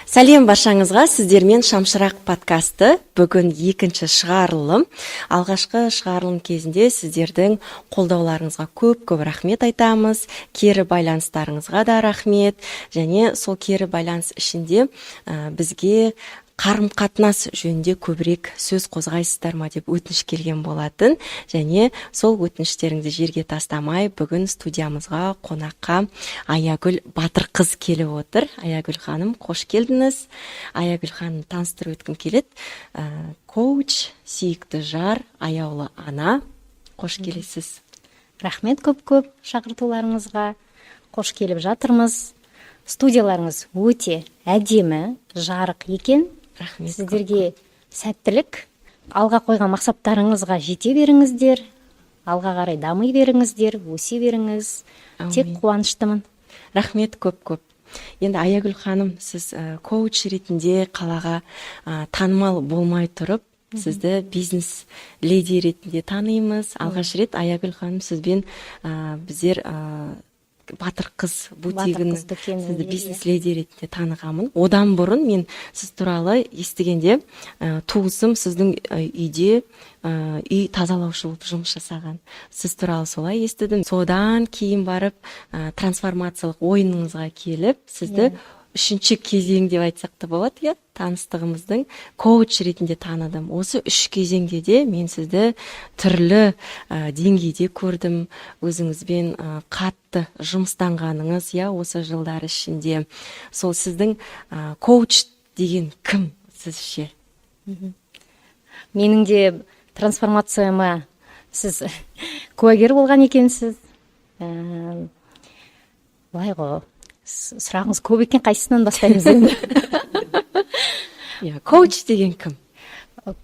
Сәлем баршаңызға, сіздермен Шамшырақ подкасты. Бүгін екінші шығарылым. Алғашқы шығарылым кезінде сіздердің қолдауларыңызға көп рахмет айтамыз. Кері байланыстарыңызға да рахмет. Және сол кері байланыс ішінде бізге қарым-қатынас жөнінде көбірек сөз қозғайсыздар ма деп өтініш келген болатын. Және сол өтініштеріңізді жерге тастамай, бүгін студиямызға қонаққа Аягүл Батырқыз келіп отыр. Аягүл ханым, қош келдіңіз. Аягүл ханым таныстырып өткім келеді. Коуч, сүйікті жар, аяулы ана. Қош келесіз. Рахмет көп шақыртуларыңызға. Қош келіп жатырмыз. Студияларыңыз өте әдемі, жарық екен. Рахмет. Сіздерге сәттілік, алға қойған мақсаттарыңызға жете беріңіздер, алға қарай дами беріңіздер, өсе беріңіз. Тек қуаныштымын. Рахмет көп. Енді Аягүл ханым, сіз коуч ретінде қалаға танымал болмай тұрып, сізді бизнес леди ретінде танимыз. Алғаш рет Аягүл ханым сізбен біздер Батырқыз бутигін сізді бизнес леди ретінде танығамын. Одан бұрын мен сіз туралы естігенде туысым сіздің үйде үй тазалаушы болып жұмыс жасаған. Сіз туралы солай естідім. Содан кейін барып трансформациялық ойыныңызға келіп, сізді үшінші кезең деп айтсақ та болады, таныстығымыздың коуч ретінде таныдым. Осы үш кезеңде де мен сізді түрлі деңгейде көрдім. Өзіңізбен қатты жұмыстанғаныңыз, осы жылдар ішінде. Сол сіздің коуч деген кім сізше? Менің де трансформацияма сіз куәгер болған екенсіз. Былай ғой, сұрағыңыз көп екен, қайсысынан бастаймыз енді? Коуч деген кім?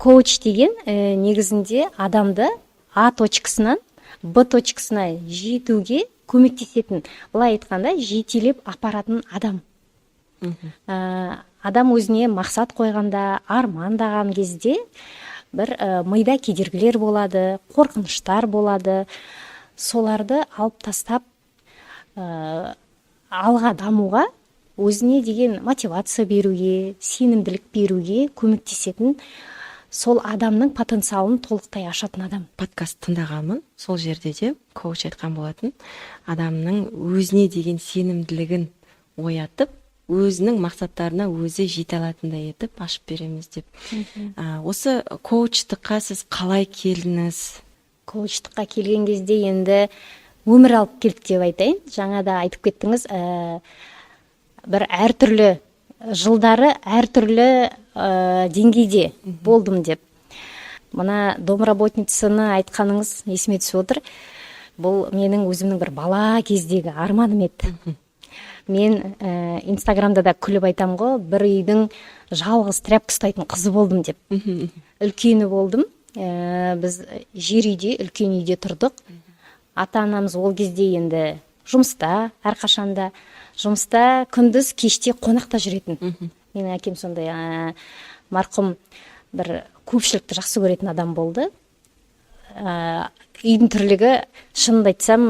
Коуч деген негізінде адамды А точкасынан Б точкасына жетуге көмектесетін, былай айтқанда жетелеп апаратын адам. Адам өзіне мақсат қойғанда, армандаған кезде бір мида кедергілер болады, қорқыныштар болады. Соларды алып тастап алға дамуға, өзіне деген мотивация беруге, сенімділік беруге көмектесетін, сол адамның потенциалын толықтай ашатын адам. Подкаст тыңдағанмын, сол жерде де коуч айтқан болатын. Адамның өзіне деген сенімділігін оятып, өзінің мақсаттарына өзі жете алатындай етіп ашып береміз деп. Осы коучтыққа сіз қалай келдіңіз? Коучтыққа келген кезде енді өмір алып келдік деп айтайын. Жаңа да айтып кеттіңіз, бір әртүрлі жылдары әртүрлі деңгейде болдым деп. Мына домработницаны айтқаныңыз есіме түсіп отыр. Бұл менің өзімнің бір бала кездегі арманым еді. Мен Инстаграмда да күліп айтам ғой, бір үйдің жалғыз тряпка ұстайтын қызы болдым деп. Үлкені болдым. Біз жер үйде, үлкен үйде тұрдық. Ата-анамыз ол кезде енді жұмыста, әрқашанда жұмыста, күндіз кеште қонақта жүретін. Менің әкем сондай марқұм бір көпшілікті жақсы көретін адам болды. Үйдің тірлігі, шынымды айтсам,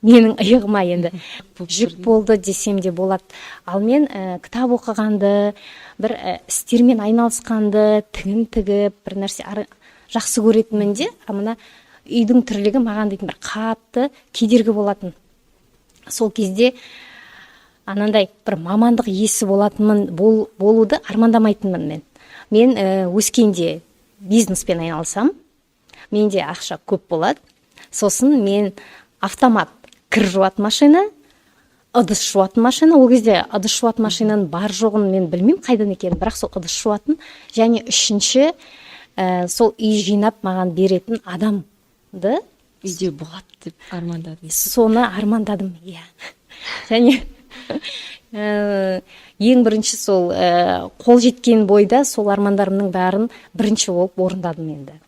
менің иығыма енді жүк болды десем де болады. Ал мен кітап оқығанды, бір істермен айналысқанды, тігін тігіп, бір нәрсе жақсы көретінмін де, мына үйдің тірлігі маған дейтін бір қатты кедергі болатын. Сол кезде анандай бір мамандық иесі болуды армандамайтынмын мен. Мен өскенде бизнеспен айналысам, менде ақша көп болады. Сосын мен автомат кір жуатын машина, ыдыс жуатын машина, ол кезде ыдыс жуатын машинаның бар жоғын мен білмеймін қайдан екенін, бірақ сол ыдыс жуатын, және үшінші сол үй жинап маған беретін адам. Үйде болады деп армандадым. Соны армандадым, Және ең бірінші сол қол жеткен бойда сол армандарымның бәрін бірінші болып орындадым енді.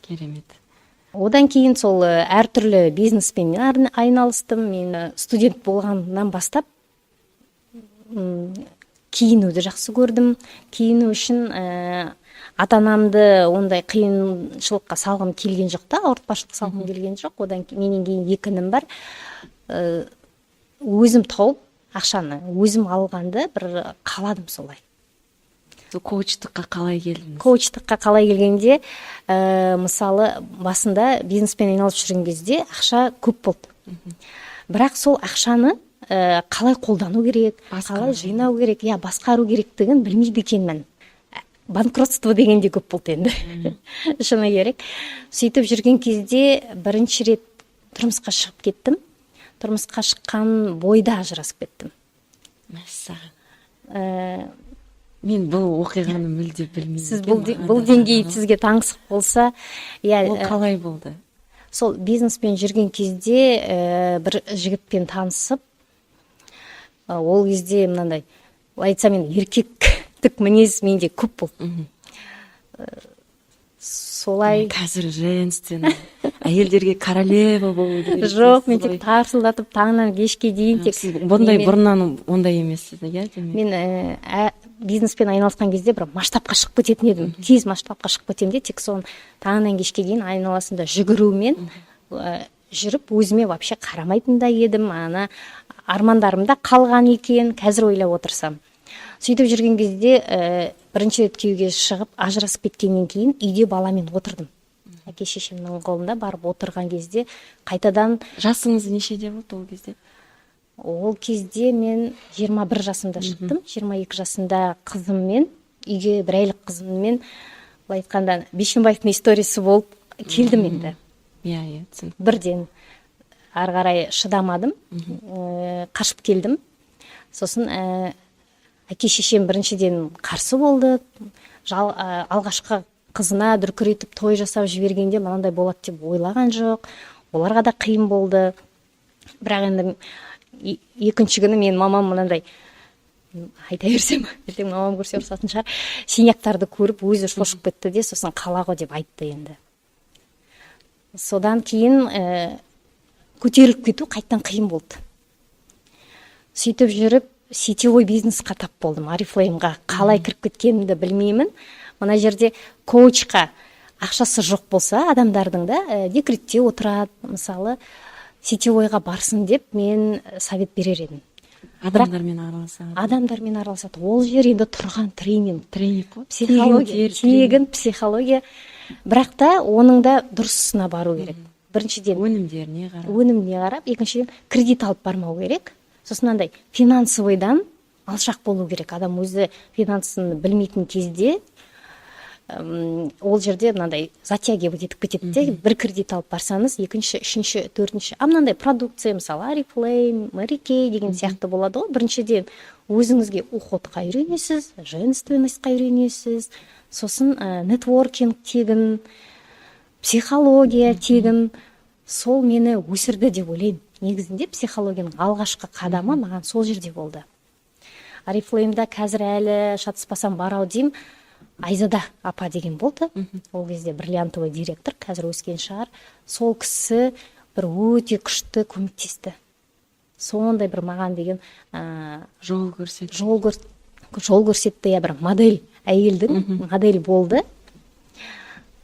Керемет. Одан кейін сол әртүрлі бизнеспен айналыстым. Мен студент болғаннан бастап киінуді жақсы көрдім. Киіну үшін ата-анамды ондай қиыншылыққа салғым келген жоқ та, ауыртпашылық салғым келген жоқ. Одан менен кейін екі інім бар. Өзім тауып ақшаны өзім алғанды бір қаладым солай. Коучтыққа қалай келдіңіз? Коучтыққа қалай келгенде, мысалы басында бизнеспен айналысып жүрген кезде ақша көп болды. Бірақ сол ақшаны қалай қолдану керек, қалай жинау керек, басқару керектігін білмейді екенмін. Банкротство дегенде көп болды енді. Шыны керек. Сөйтіп жүрген кезде бірінші рет тұрмысқа шығып кеттім. Тұрмысқа шыққан бойда ажырасып кеттім. Мәссаған. Мен бұл оқиғаны мүлде білмеймін. Сіз бұл деңгей сізге таңсық болса, ол қалай болды? Сол бизнеспен жүрген кезде бір жігітпен танысып, ол кезде мынандай, айтсам мен еркектік мінез менде көп болды. Солай. Қазір женственно, әйелдерге королева болу керек. Жоқ, мен тек тарсылдатып таңнан кешке дейін тек. Бұндай бұрыннан ондай емессіз, иә? Мен бизнеспен айналысқан кезде бір масштабқа шығып кететін едім. Тез масштабқа шығып кетемін де, тек соны таңнан кешке дейін айналасында жүгірумен жүріп, өзіме вообще қарамайтын да едім. Ана армандарымда қалған екен, қазір ойлап отырсам. Сөйтіп жүрген кезде бірінші рет күйеуге шығып, ажырасып кеткеннен кейін үйде баламен отырдым. Әке шешемнің қолында барып отырған кезде қайтадан. Жасыңыз нешеде болды ол кезде? Ол кезде мен 21 жасымда шықтым. 22 жасында қызыммен, үйге бір айлық қызыммен, былай айтқанда Бишімбаевтың историясы болып келдім енді. Иә, түсіндім. Бірден ары қарай шыдамадым, қашып келдім. Сосын әке шешем біріншіден қарсы болды. Алғашқы қызына дүркіретіп той жасап жібергенде мынандай болады деп ойлаған жоқ. Оларға да қиын болды. Бірақ енді екінші күні мен мамам мынандай, айта берсем, ертең мамам көрсе ұрсатын шығар, синяктарды көріп өзі шошып кетті де, сосын қала ғой деп айтты енді. Содан кейін көтеріліп кету қайттан қиын болды. Сөйтіп жүріп, сетевой бизнесқа тап болдым. Арифлеймға қалай кіріп кеткенімді білмеймін. Мына жерде коучқа ақшасы жоқ болса, адамдардың да декретте отырады, мысалы, сетевойға барсын деп мен совет берер едім. Адамдармен араласады. Адамдармен араласады. Ол жер енді тұрған тренинг қой. Психология, тегін психология. Бірақ та оның да дұрысына бару керек. Біріншіден өніміне қарап, екіншіден кредит алып бармау керек. Сосын андай финансовыйдан алшақ болу керек. Адам өзі финансын білмейтін кезде ол жерде мынандай затягивать етіп кетеді де, бір кредит алып барсаңыз, екінші, үшінші, төртінші, мынандай продукция, мысалы, Арифлейм, Мэри Кей деген сияқты болады ғой. Біріншіден өзіңізге уходқа үйренесіз, женственностьқа үйренесіз, сосын нетворкинг тегін, психология тегін. Сол мені өсірді деп ойлаймын. Негізінде психологияның алғашқы қадамы маған сол жерде болды. Арифлеймда қазір әлі шатыспасам барау деймін, Айзада апа деген болды. Ол кезде бриллиантовый директор, қазір өскен шығар. Сол кісі бір өте күшті көмектесті. Сондай бір маған деген жол көрсетті. Жол көрсетті, бір модель, әйелдің модель болды.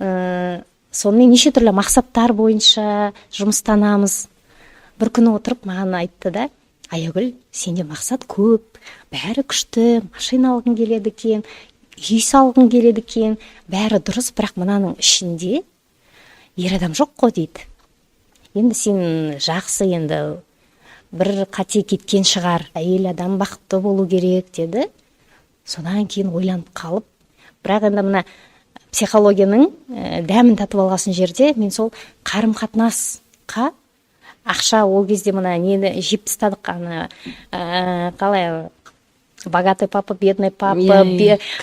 Сонымен неше түрлі мақсаттар бойынша жұмыстанамыз. Бір күні отырып маған айтты да, Аягүл, сенде мақсат көп, бәрі күшті, машина алғың келеді екен, үй салғың келеді екен, бәрі дұрыс, бірақ мынаның ішінде ер адам жоқ қой дейді. Енді сен жақсы, енді бір қате кеткен шығар, әйел адам бақытты болу керек деді. Содан кейін ойланып қалып, бірақ енді мына психологияның дәмін татып алғасын жерде мен сол қарым-қатынасқа ақша, ол кезде мына нені жеп тастадық, қалай богатый папа, бедный папа,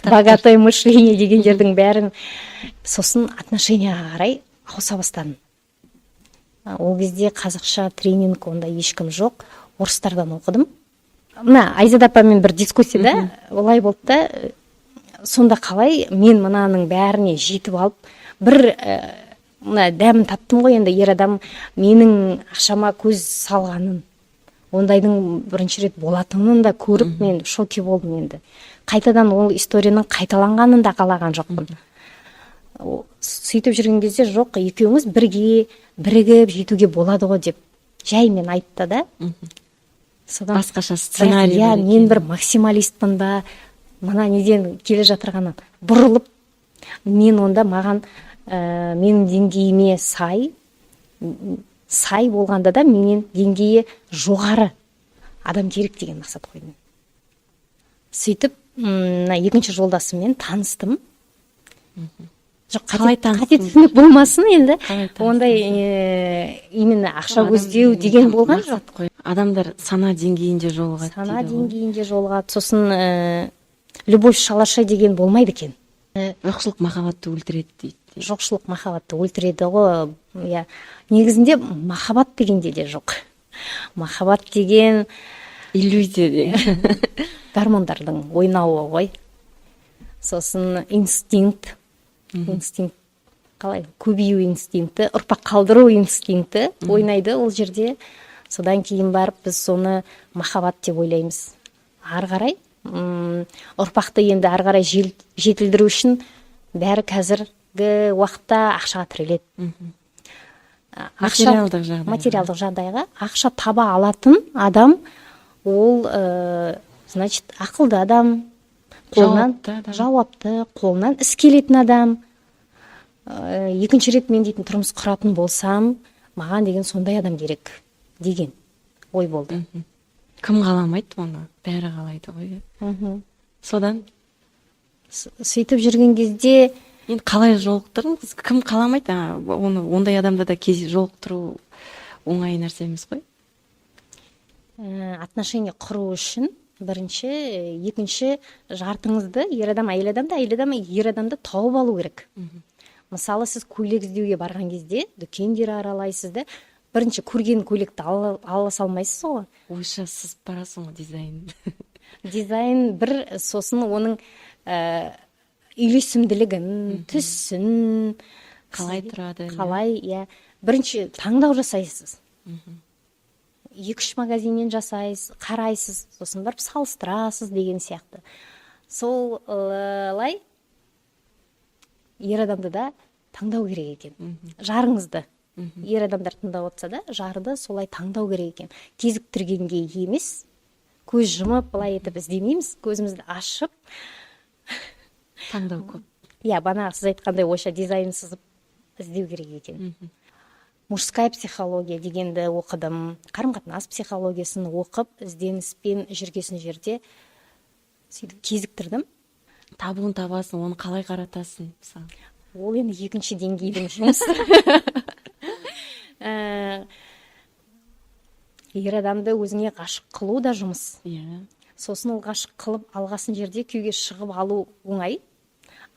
богатое мышление дегендердің бәрін, сосын отношенияға қарай ауыса бастадым. Ол кезде қазақша тренинг онда ешкім жоқ, орыстардан оқыдым. Мына Айзада апамен бір дискуссияда олай болды да, сонда қалай мен мынаның бәріне жетіп алып, бір мына дәмін таптым ғой, енді ер адам менің ақшама көз салғанын, ондайдың бірінші рет болатынын да көріп, мен шоке болдым енді. Қайтадан ол историяның қайталанғанын да қалаған жоқпын. Сөйтіп жүрген кезде жоқ, екеуіңіз бірге бірігіп жетуге болады ғой деп жай мен айтты да. содан басқаша сценарий иә, бар мен екен. бір максималистпін ба, мына неден келе жатырғаннан бұрылып, мен онда маған менің деңгейіме сай болғанда да менен деңгейі жоғары адам керек деген мақсат қойдым. Сөйтіп, мына екінші жолдасыммен таныстым. Жоқ, Қалай қате таныстыңыз? түсінік болмасын енді. Қалай таныстыңыз? Ондай именно ақша Адам көздеу деген болған жоқ. мақсат қой. Адамдар сана деңгейінде жолығады. Сана дейді ғой. деңгейінде жолығады. Сосын любовь шалаша деген болмайды екен. Жоқшылық махаббатты өлтіреді дейді. Жоқшылық махаббатты өлтіреді ғой. Иә. Негізінде махаббат дегенде де жоқ. Махаббат деген Иллюзия деген. гормондардың ойнауы ғой. Сосын инстинкт, қалай, көбею инстинкті, ұрпақ қалдыру инстинкті ойнайды ол жерде. Содан кейін барып біз соны махаббат деп ойлаймыз. Ары қарай ұрпақты енді ары қарай жетілдіру үшін бәрі қазіргі уақытта ақшаға тіреледі. Материалдық жағдайға. Материалдық жағдайға ақша таба алатын адам ол значит ақылды адам, қолынан жауапты, қолынан іс келетін адам. Екінші рет мен дейтін тұрмыс құратын болсам, маған деген сондай адам керек деген ой болды. Кім қаламайды оны? Бәрі қалайды ғой. Содан Сөйтіп жүрген кезде енді қалай жолықтырдыңыз? Кім қаламайды? Оны ондай адамда да жолықтыру оңай нәрсе емес қой. Отношения құру үшін бірінші, екінші жартыңызды ер адам, әйел адамды, әйел адам ер адамды тауып алу керек. Мысалы, сіз көйлек іздеуге барған кезде дүкендер аралайсыз да, бірінші көрген көйлекті ала салмайсыз ғой. Ойша сызып барасың ғой дизайн. Дизайн бір, сосын оның үйлесімділігін, түсін, Қалай тұрады? қалай, иә. Бірінші таңдау жасайсыз. 2-3 магазиннен жасайсыз, қарайсыз, сосын барып салыстырасыз деген сияқты. Солай ер адамды да таңдау керек екен. Жарыңызды. Ер адамдар тыңдап отырса да, жарды солай таңдау керек екен. Кезіктіргенге емес, көз жұмып, былай етіп іздемейміз, көзімізді ашып. Таңдау көп. Иә, бана сіз айтқандай ойша дизайн сызып іздеу керек екен. Мужская психология дегенді оқыдым. Қарым-қатынас психологиясын оқып, ізденіспен жүргесін жерде сөйтіп кезіктірдім. Табуын табасың, оны қалай қаратасың? Ол енді екінші деңгейдің жұмысы. Ер адамды өзіңе ғашық қылу да жұмыс. Сосын ол ғашық қылып алғасын жерде күйге шығып алу оңай.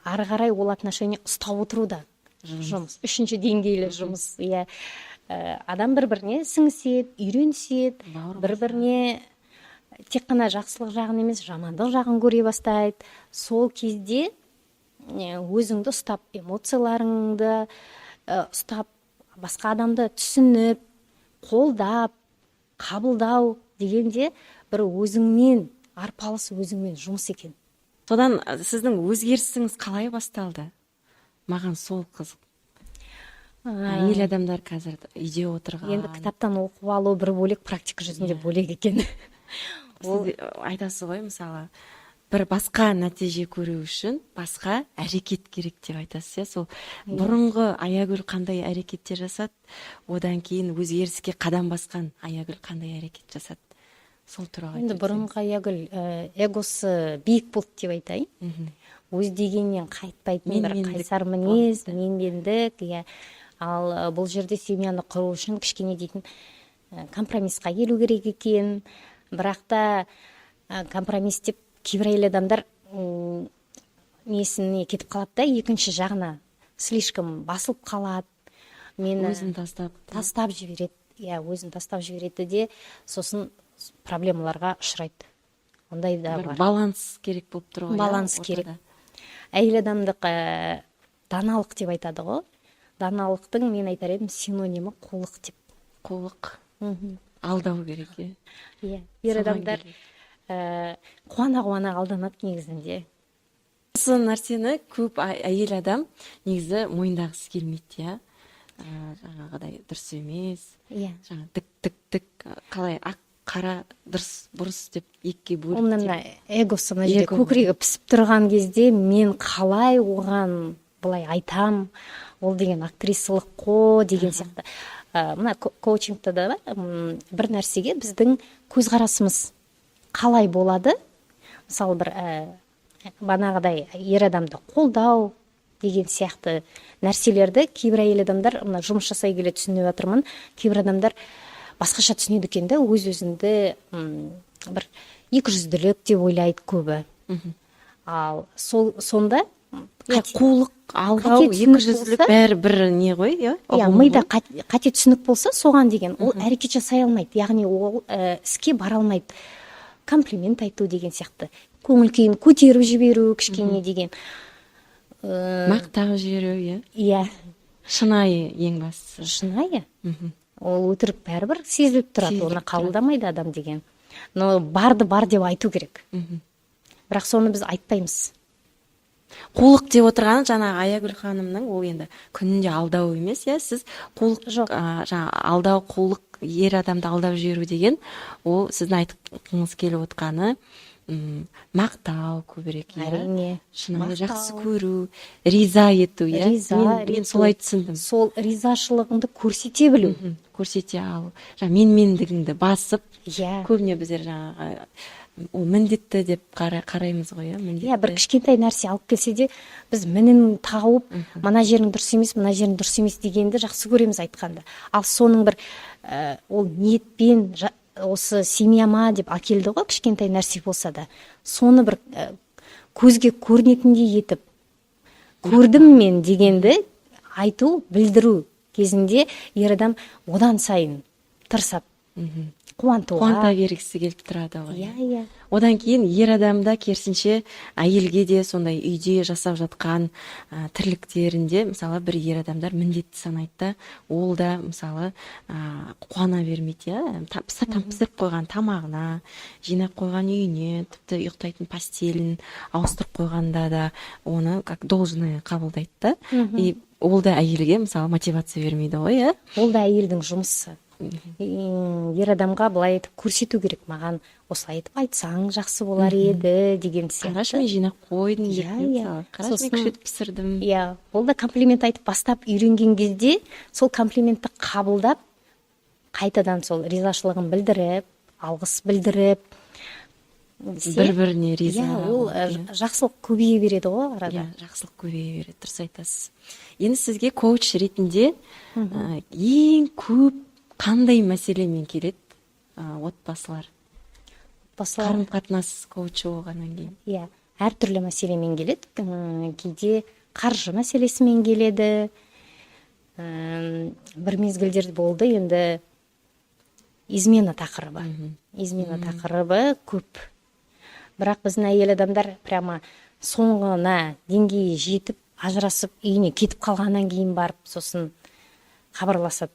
Ары қарай ол отношения ұстап отыру да жұмыс. Үшінші деңгейлі жұмыс. Адам бір-біріне сіңіседі, үйреніседі, бір-біріне тек қана жақсылық жағын емес, жамандық жағын көре бастайды. Сол кезде өзіңді ұстап, эмоцияларыңды ұстап, басқа адамды түсініп, қолдап, қабылдау дегенде бір өзіңмен, арпалыс өзіңмен жұмыс екен. Содан сіздің өзгерісіңіз қалай басталды? Маған сол қызық. Әйел адамдар қазір үйде отырған. Енді кітаптан оқып алу бір бөлек, практика жүзінде бөлек екен. Сіз айтасыз ғой, мысалы, бір басқа нәтиже көру үшін басқа әрекет керек деп айтасыз. Сол бұрынғы Аягүл қандай әрекеттер жасады, одан кейін өзгеріске қадам басқан Аягүл қандай әрекет жасады? Сол туралы айтып. Енді бұрынғы Аягүл эгосы биік болды деп айтайын. Өз дегеннен қайтпайтын бір қайсар мінез, менмендік. Ал бұл жерде семьяны құру үшін кішкене дейтін компромисқа келу керек екен. Бірақ та компромисс деп кейбір әйел адамдар несіне кетіп қалады да, екінші жағына слишком басылып қалады. Өзін тастап жібереді. Өзін тастап жібереді де, сосын проблемаларға ұшырайды. Ондай да бар. Баланс керек болып тұр ғой. Баланс керек. Әйел адамдық даналық деп айтады ғой. Даналықтың мен айтар едім синонимі қулық деп. Қулық. Алдау керек. Ер адамдар қуана-қуана алданады негізінде. Осы нәрсені көп әйел адам негізі мойындағысы келмейді, жаңағыдай дұрыс емес. Жаңа тік қалай қара дұрыс бұрыс деп екіге ол бөліп мына эгосы мына жерде Эго. көкірегі пісіп тұрған кезде мен қалай оған былай айтам, ол деген актрисалық қо деген сияқты. Мына коучингта да бір нәрсеге біздің көзқарасымыз қалай болады. Мысалы бір банағыдай ер адамды қолдау деген сияқты нәрселерді кейбір әйел адамдар, мына жұмыс жасай келе түсініп жатырмын, кейбір адамдар басқаша түсінеді екен да, өз-өзіңді бір екіжүзділік деп ойлайды көбі. Ал сонда қулық, алдау, екіжүзділік бәрі бір не ғой, иә? Мида қате түсінік болса, соған деген ол әрекет жасай алмайды, яғни ол іске бара алмайды. Комплимент айту деген сияқты, көңіл күйін көтеріп жіберу кішкене деген. Мақтау жіберу, иә? Иә. Шынайы ең бастысы. Шынайы. Ол өтірік бәрібір сезіліп тұрады, оны қабылдамайды адам деген. Но барды бар деп айту керек. Бірақ соны біз айтпаймыз. Қулық деп отырғаны жаңағы Аягүл ханымның ол енді күнінде алдау емес, иә? Сіз қулық жоқ. Алдау, қулық, ер адамды алдап жіберу деген, ол сіздің айтқыңыз келіп отқаны мақтау көбірек, әрине. Шынайы жақсы көру, риза ету, иә? Мен солай түсіндім. Сол ризашылығыңды көрсете білу. Көрсете алу. Менмендігіңді басып, Иә. көбіне біздер жаңағы ол міндетті деп қараймыз ғой, иә? Иә, бір кішкентай нәрсе алып келсе де, біз мінін тауып, мына жерің дұрыс емес, мына жерің дұрыс емес дегенді жақсы көреміз айтқанды. Ал соның бір ол ниетпен осы семьяма деп әкелді ғой, кішкентай нәрсе болса да, соны бір көзге көрінетіндей етіп, көрдім мен дегенді айту, білдіру кезінде ер адам одан сайын тырысап, қуанта бергісі келіп тұрады ғой. Иә. Одан кейін ер адамда керісінше әйелге де сондай үйде жасап жатқан тірліктерінде, мысалы бір ер адамдар міндетті санайды да, ол да мысалы қуана бермейді, иә? Пісіріп қойған тамағына, жинап қойған үйіне, тіпті ұйықтайтын постелін ауыстырып қойғанда да оны как должное қабылдайды да. И ол да әйелге мысалы мотивация бермейді ғой, иә? Ол да әйелдің жұмысы. Ер адамға былай айтып көрсету керек, маған осылай айтып айтсаң жақсы болар еді деген сияқты. Қарашы, мен жинап қойдым деп, Иә. қарашы, мен күшетіп пісірдім. Иә, ол да комплимент айтып бастап үйренген кезде, сол комплиментті қабылдап, қайтадан сол ризашылығын білдіріп, алғыс білдіріп, бір-біріне риза. Иә, ол жақсылық көбейе береді ғой арада. Иә, жақсылық көбейе береді, дұрыс айтасыз. Енді сізге коуч ретінде ең көп қандай мәселемен келеді отбасылар? Қарым-қатынас коучы болғаннан кейін. Иә, әртүрлі мәселемен келеді. Кейде қаржы мәселесімен келеді. Бір мезгілдер болды, енді измена тақырыбы. Измена тақырыбы көп. Бірақ біздің әйел адамдар прямо соңына деңгейі жетіп, ажырасып, үйіне кетіп қалғаннан кейін барып, сосын хабарласады.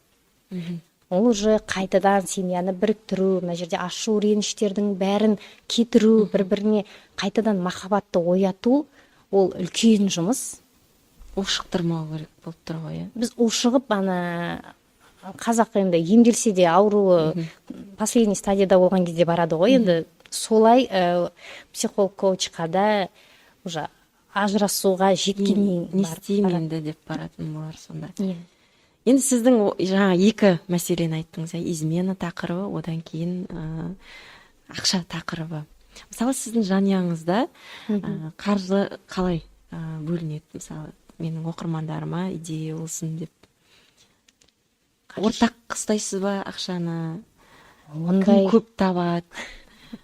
Ол уже қайтадан семьяны біріктіру, мына жерде ашу, реніштердің бәрін кетіру, бір-біріне қайтадан махаббатты ояту, ол үлкен жұмыс. Ушықтырмау керек болып тұр ғой, иә? Біз ушығып, қазақ енді емделсе де ауруы последний стадияда болған кезде барады ғой, енді солай психолог коучқа да уже ажырасуға жеткеннен не істеймін енді деп баратын болар сонда. Иә. Енді сіздің жаңа екі мәселені айттыңыз, измена тақырыбы, одан кейін ақша тақырыбы. Мысалы, сіздің жанұяңызда қаржы қалай бөлінеді? Мысалы, менің оқырмандарыма идея болсын деп. Ортақ ұстайсыз ба ақшаны? Кім көп табады?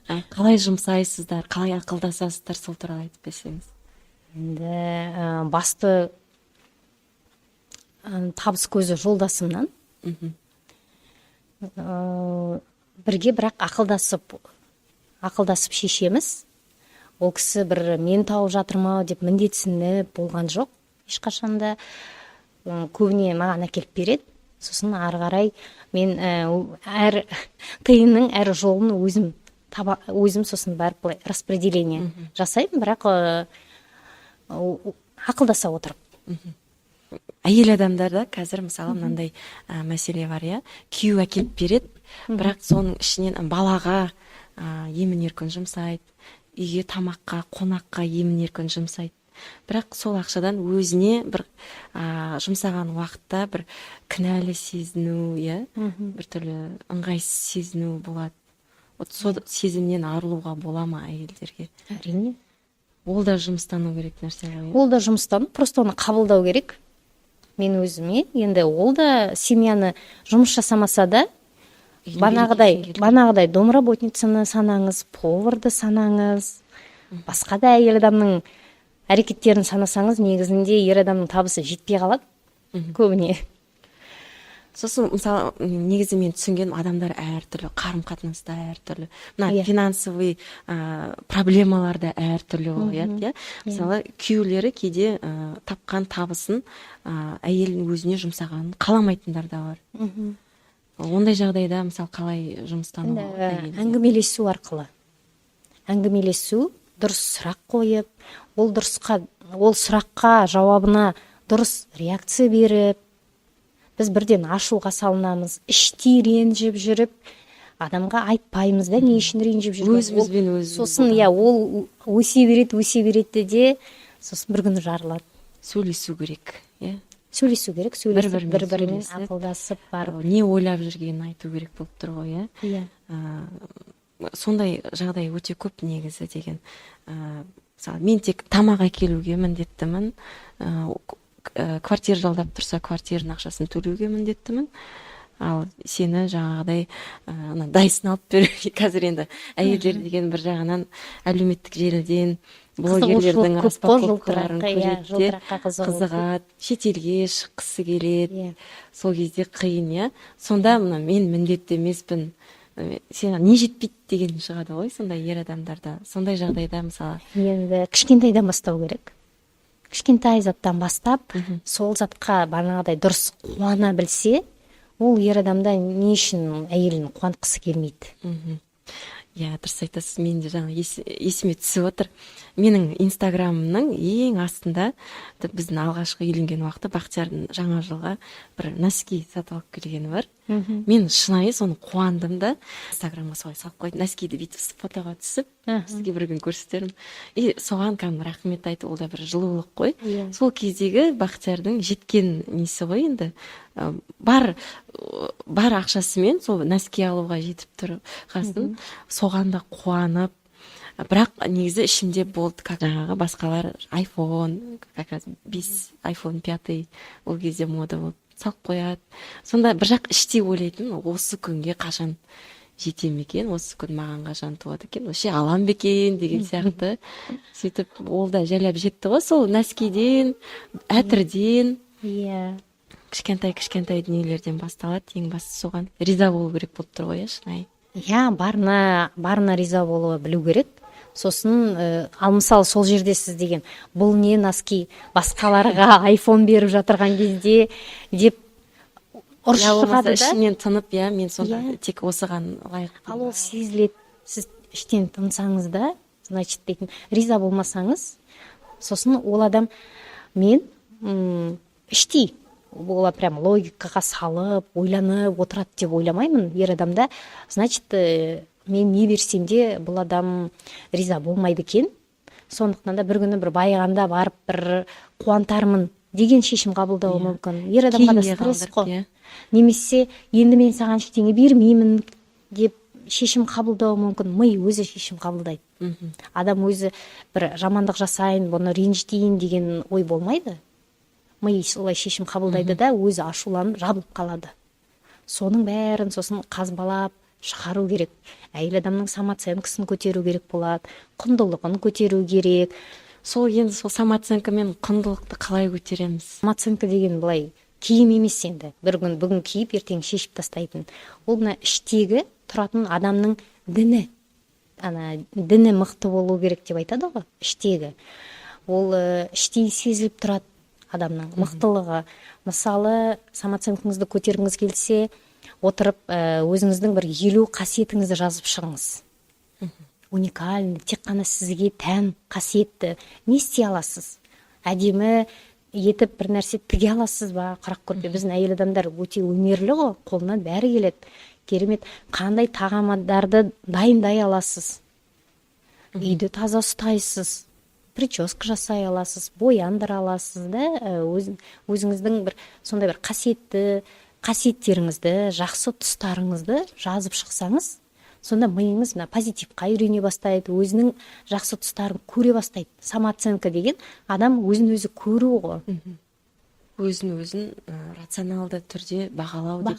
Қалай жұмсайсыздар? Қалай ақылдасасыздар? Сол туралы айтып берсеңіз. Енді басты табыс көзі жолдасымнан. Бірге бірақ ақылдасып шешеміз. Ол кісі бір мен тауып жатырмау деп міндетсініп болған жоқ. Ешқашанда көбіне маған әкеліп береді. Сосын ары қарай мен әр тиынның әр жолын өзім сосын барып распределение жасаймын, бірақ ақылдаса отырып. әйел адамдарда қазір мысалы мынандай мәселе бар, иә, күйеу әкеліп береді, бірақ соның ішінен балаға емін еркін жұмсайды, үйге тамаққа, қонаққа емін еркін жұмсайды. Бірақ сол ақшадан өзіне бір жұмсаған уақытта бір кінәлі сезіну, иә, біртүрлі ыңғайсыз сезіну болады. Вот сол сезімнен арылуға бола ма әйелдерге? Әрине. Ол да жұмыстану керек нәрсе ғой. Ол да жұмыстану, просто оны қабылдау керек. Мен өзіме, енді ол да семьяны жұмыс жасамаса да, банағыдай домработницаны санаңыз, поварды санаңыз, басқа да әйел адамның әрекеттерін санасаңыз, негізінде ер адамның табысы жетпей қалады көбіне. Сосын мысалы негізі мен түсінген адамдар әртүрлі, қарым-қатынаста әртүрлі, мына финансовый проблемалар да әртүрлі болады, иә. Мысалы күйеулері кейде тапқан табысын әйелдің өзіне жұмсағанын қаламайтындар да бар. Ондай жағдайда мысалы қалай жұмыстану? Әңгімелесу арқылы. Әңгімелесу, дұрыс сұрақ қойып, ол сұраққа жауабына дұрыс реакция беріп, біз бірден ашуға салынамыз, іштей ренжіп жүріп, адамға айтпаймыз да, не үшін ренжіп жүріп. Өзімізбен өзіміз. Сосын, ол өсе береді де, сосын бір күні жарылады. Сөйлесу керек, иә. Сөйлесу керек, бір-бірімен ақылдасып барып. Не ойлап жүргенін айту керек болып тұр ғой, иә. Сондай жағдай өте көп негізі деген. Мысалы, мен тек тамақ әкелуге міндеттімін, квартира жалдап тұрса, квартираның ақшасын төлеуге міндеттімін. Ал сені жаңағыдай дайсын алып беруге, қазір енді әйелдер деген бір жағынан әлеуметтік желіден блогерлердің распаковкаларын көреді, қызығады, шетелге шыққысы келеді, сол кезде қиын, иә. Сонда мен міндетті емеспін, сен не жетпейді деген шығады ғой, сондай ер адамдарда. Сондай жағдайда мысалы енді кішкентайдан бастау керек. Кішкентай заттан бастап, сол затқа банағыдай дұрыс қуана білсе, ол ер адамда не үшін әйелін қуантқысы келмейді. Иә, дұрыс айтасыз. Мен де жаңа есіме түсіп отыр. Менің инстаграмымның ең астында біздің алғашқы үйленген уақытта Бақтиярдың жаңа жылға бір носки сатып алып келгені бар. Мен шынайы соны қуандым да, инстаграмға солай салып қойдым. Носкиді бүйтіп фотоға түсіп, сізге бір күн көрсетермін. И соған кәдімгі рахмет айтып, ол да бір жылулық қой. Сол кездегі Бақтиярдың жеткен несі ғой енді. Бар ақшасымен сол носки алуға жетіп тұрғасын, соған да қуанып, бірақ негізі ішімде болды, как жаңағы басқалар iPhone, как раз 5, iPhone 5 ол кезде мода болып салып қояды. Сонда бір жақ іштей ойлайтын, осы күнге қашан жетем екен, осы күн маған қашан туады екен, вообще алам бекен деген сияқты. Сөйтіп ол да жайлап жетті ғой, сол носкиден, әтірден. Иә. Кішкентай дүниелерден басталады, ең бастысы соған риза болу керек болып тұр ғой, шынайы. Иә, барына риза болуға білу керек. Сосын, ал мысалы сол жерде сіз деген, бұл не носки, басқаларға iPhone беріп жатырған кезде деп ұрыс шығады да. Ішінен тынып, иә, мен сонда тек осыған лайық. Ал ол сезіледі, сіз іштен тынсаңыз да, значит дейтін, риза болмасаңыз, сосын ол адам мен іштей, ол прям логикаға салып, ойланып отырады деп ойламаймын ер адамда. Значит, мен не берсем де бұл адам риза болмайды екен. Сондықтан да бір күні бір байығанда барып бір қуантармын деген шешім қабылдауы мүмкін. Ер адамға да стресс қой. Немесе енді мен саған ештеңе бермеймін деп шешім қабылдауы мүмкін. Ми өзі шешім қабылдайды. Адам өзі бір жамандық жасайын, бұны ренжітейін деген ой болмайды. Ми солай шешім қабылдайды да, өзі ашуланып жабылып қалады. Соның бәрін сосын қазбалап шығару керек. Әйел адамның самооценкасын көтеру керек болады, құндылығын көтеру керек. Сол енді сол самооценка мен құндылықты қалай көтереміз? Самооценка деген былай киім емес енді. Бір күн бүгін киіп, ертең шешіп тастайтын. Ол мына іштегі тұратын адамның діні. Діні мықты болу керек деп айтады ғой, іштегі. Ол іштей сезіліп тұрады адамның мықтылығы. Мысалы, самооценкаңызды көтергіңіз келсе, отырып өзіңіздің бір 50 қасиетіңізді жазып шығыңыз. Уникальный, тек қана сізге тән қасиетті не істей аласыз? Әдемі етіп бір нәрсе тіге аласыз ба? Қарап көрпе. Біздің әйел адамдар өте өнерлі ғой, қолынан бәрі келеді. Керемет. Қандай тағамдарды дайындай аласыз? Үйді таза ұстайсыз, прическа жасай аласыз, бояндыра аласыз да, өзіңіздің бір сондай бір қасиеттеріңізді, жақсы тұстарыңызды жазып шықсаңыз, сонда миыңыз мына позитивқа үйрене бастайды, өзінің жақсы тұстарын көре бастайды. Самооценка деген адам өзін өзі көру ғой. Өзін рационалды түрде бағалау деп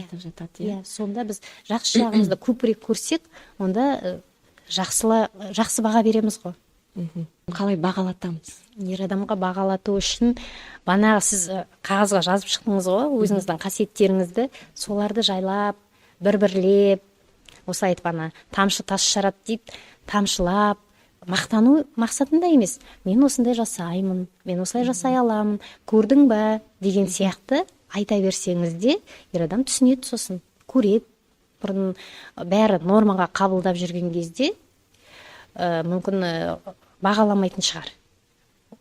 айтып жатады. Иә, сонда біз жақсы жағымызды көбірек көрсек, онда жақсы баға береміз ғой. Қалай бағалатамыз? Ер адамға бағалату үшін бағанағы сіз қағазға жазып шықтыңыз ғой, өзіңіздің қасиеттеріңізді, соларды жайлап, бір-бірлеп, осылай айтып, ана тамшы тас жарады дейді, тамшылап, мақтану мақсатында емес. Мен осындай жасаймын, мен осылай жасай аламын, көрдің бе деген сияқты айта берсеңіз де, ер адам түсінеді, сосын көреді. Бұрын бәрі нормаға қабылдап жүрген кезде мүмкін бағаламайтын шығар.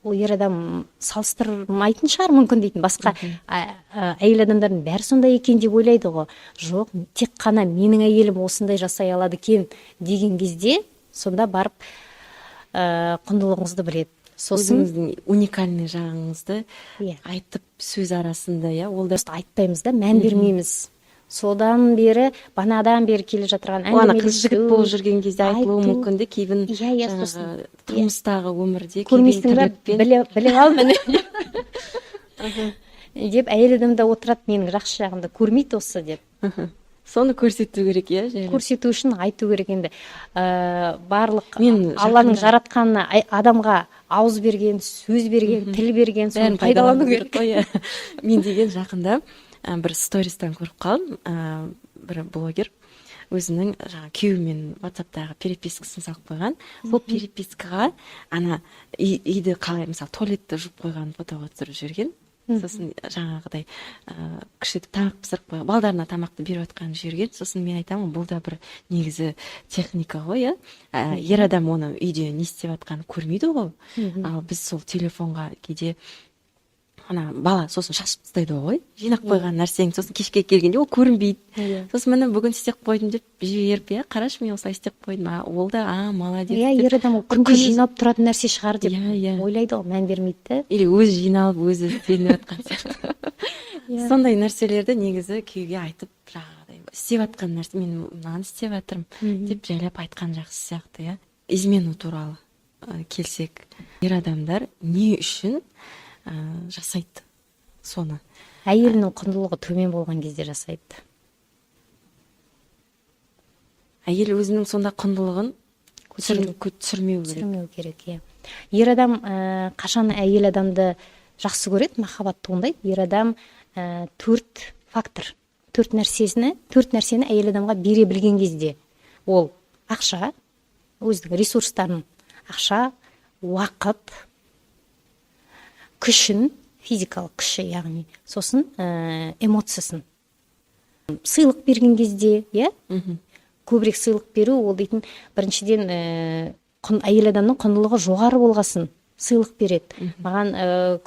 Ол ер адам салыстырмайтын шығар мүмкін дейтін. Басқа әйел адамдардың бәрі сондай екен деп ойлайды ғой. Жоқ, тек қана менің әйелім осындай жасай алады екен деген кезде, сонда барып құндылығыңызды біледі. Сосын өзіңіздің уникальный жағыңызды айтып сөз арасында, ол да айтпаймыз да, мән бермейміз. Содан бері, банадан бері келе жатырған әңгімелесу, қыз жігіт болып жүрген кезде айтылуы мүмкін де, кейбір тұрмыстағы өмірде көрмейсің бе, біле ал міне деп әйел адам да отырады, менің жақсы жағымды көрмейді осы деп. Соны көрсету керек, көрсету үшін айту керек. Енді барлық Алланың жаратқанына адамға ауыз берген, сөз берген, тіл берген, соны пайдалану керек. Мен деген жақында бір стористан көріп қалдым, бір блогер өзінің күйеуімен WhatsApp'тағы перепискасын салып қойған. Сол перепискаға ана үйді қалай, мысалы туалетті жуып қойған фотоға түсіріп жіберген. Сосын жаңағыдай кіші тамақ пісіріп қойған, балдарына тамақты беріп жатқанын жіберген. Сосын мен айтамын, бұл да бір негізі техника ғой, ер адам оны үйде не істеп жатқанын көрмейді ғой. Ал біз сол телефонға кейде ана бала сосын шашып тастайды ғой, жинақ қойған нәрсең, сосын кешке келгенде ол көрінбейді. Сосын міне бүгін істеп қойдым деп жіберіп, қарашы мен осылай істеп қойдым, ол да молодец. Ер адам ол күнде жинап тұратын нәрсе шығар деп ойлайды ғой, мән бермейді. Или өзі жиналып, өзі істеніп жатқан сияқты. Сондай нәрселерді негізі күйеуге айтып, жаңағыдай істеп жатқан нәрсе, мен мынаны істеп жатырмын деп жайлап айтқан жақсы сияқты. Измену туралы келсек, ер адамдар не үшін жасайды соны? Әйелінің құндылығы төмен болған кезде жасайды. Әйел өзінің сонда құндылығын түсірмеу керек. Ер адам қашан әйел адамды жақсы көреді, махаббат туындайды. Ер адам төрт нәрсені әйел адамға бере білген кезде, ол ақша, өзінің ресурстарын, ақша, уақыт, күшін, физикалық күші, яғни сосын эмоциясын. Сыйлық берген кезде, көбірек сыйлық беру, ол дейтін біріншіден әйел адамның құндылығы жоғары болғасын сыйлық береді. Маған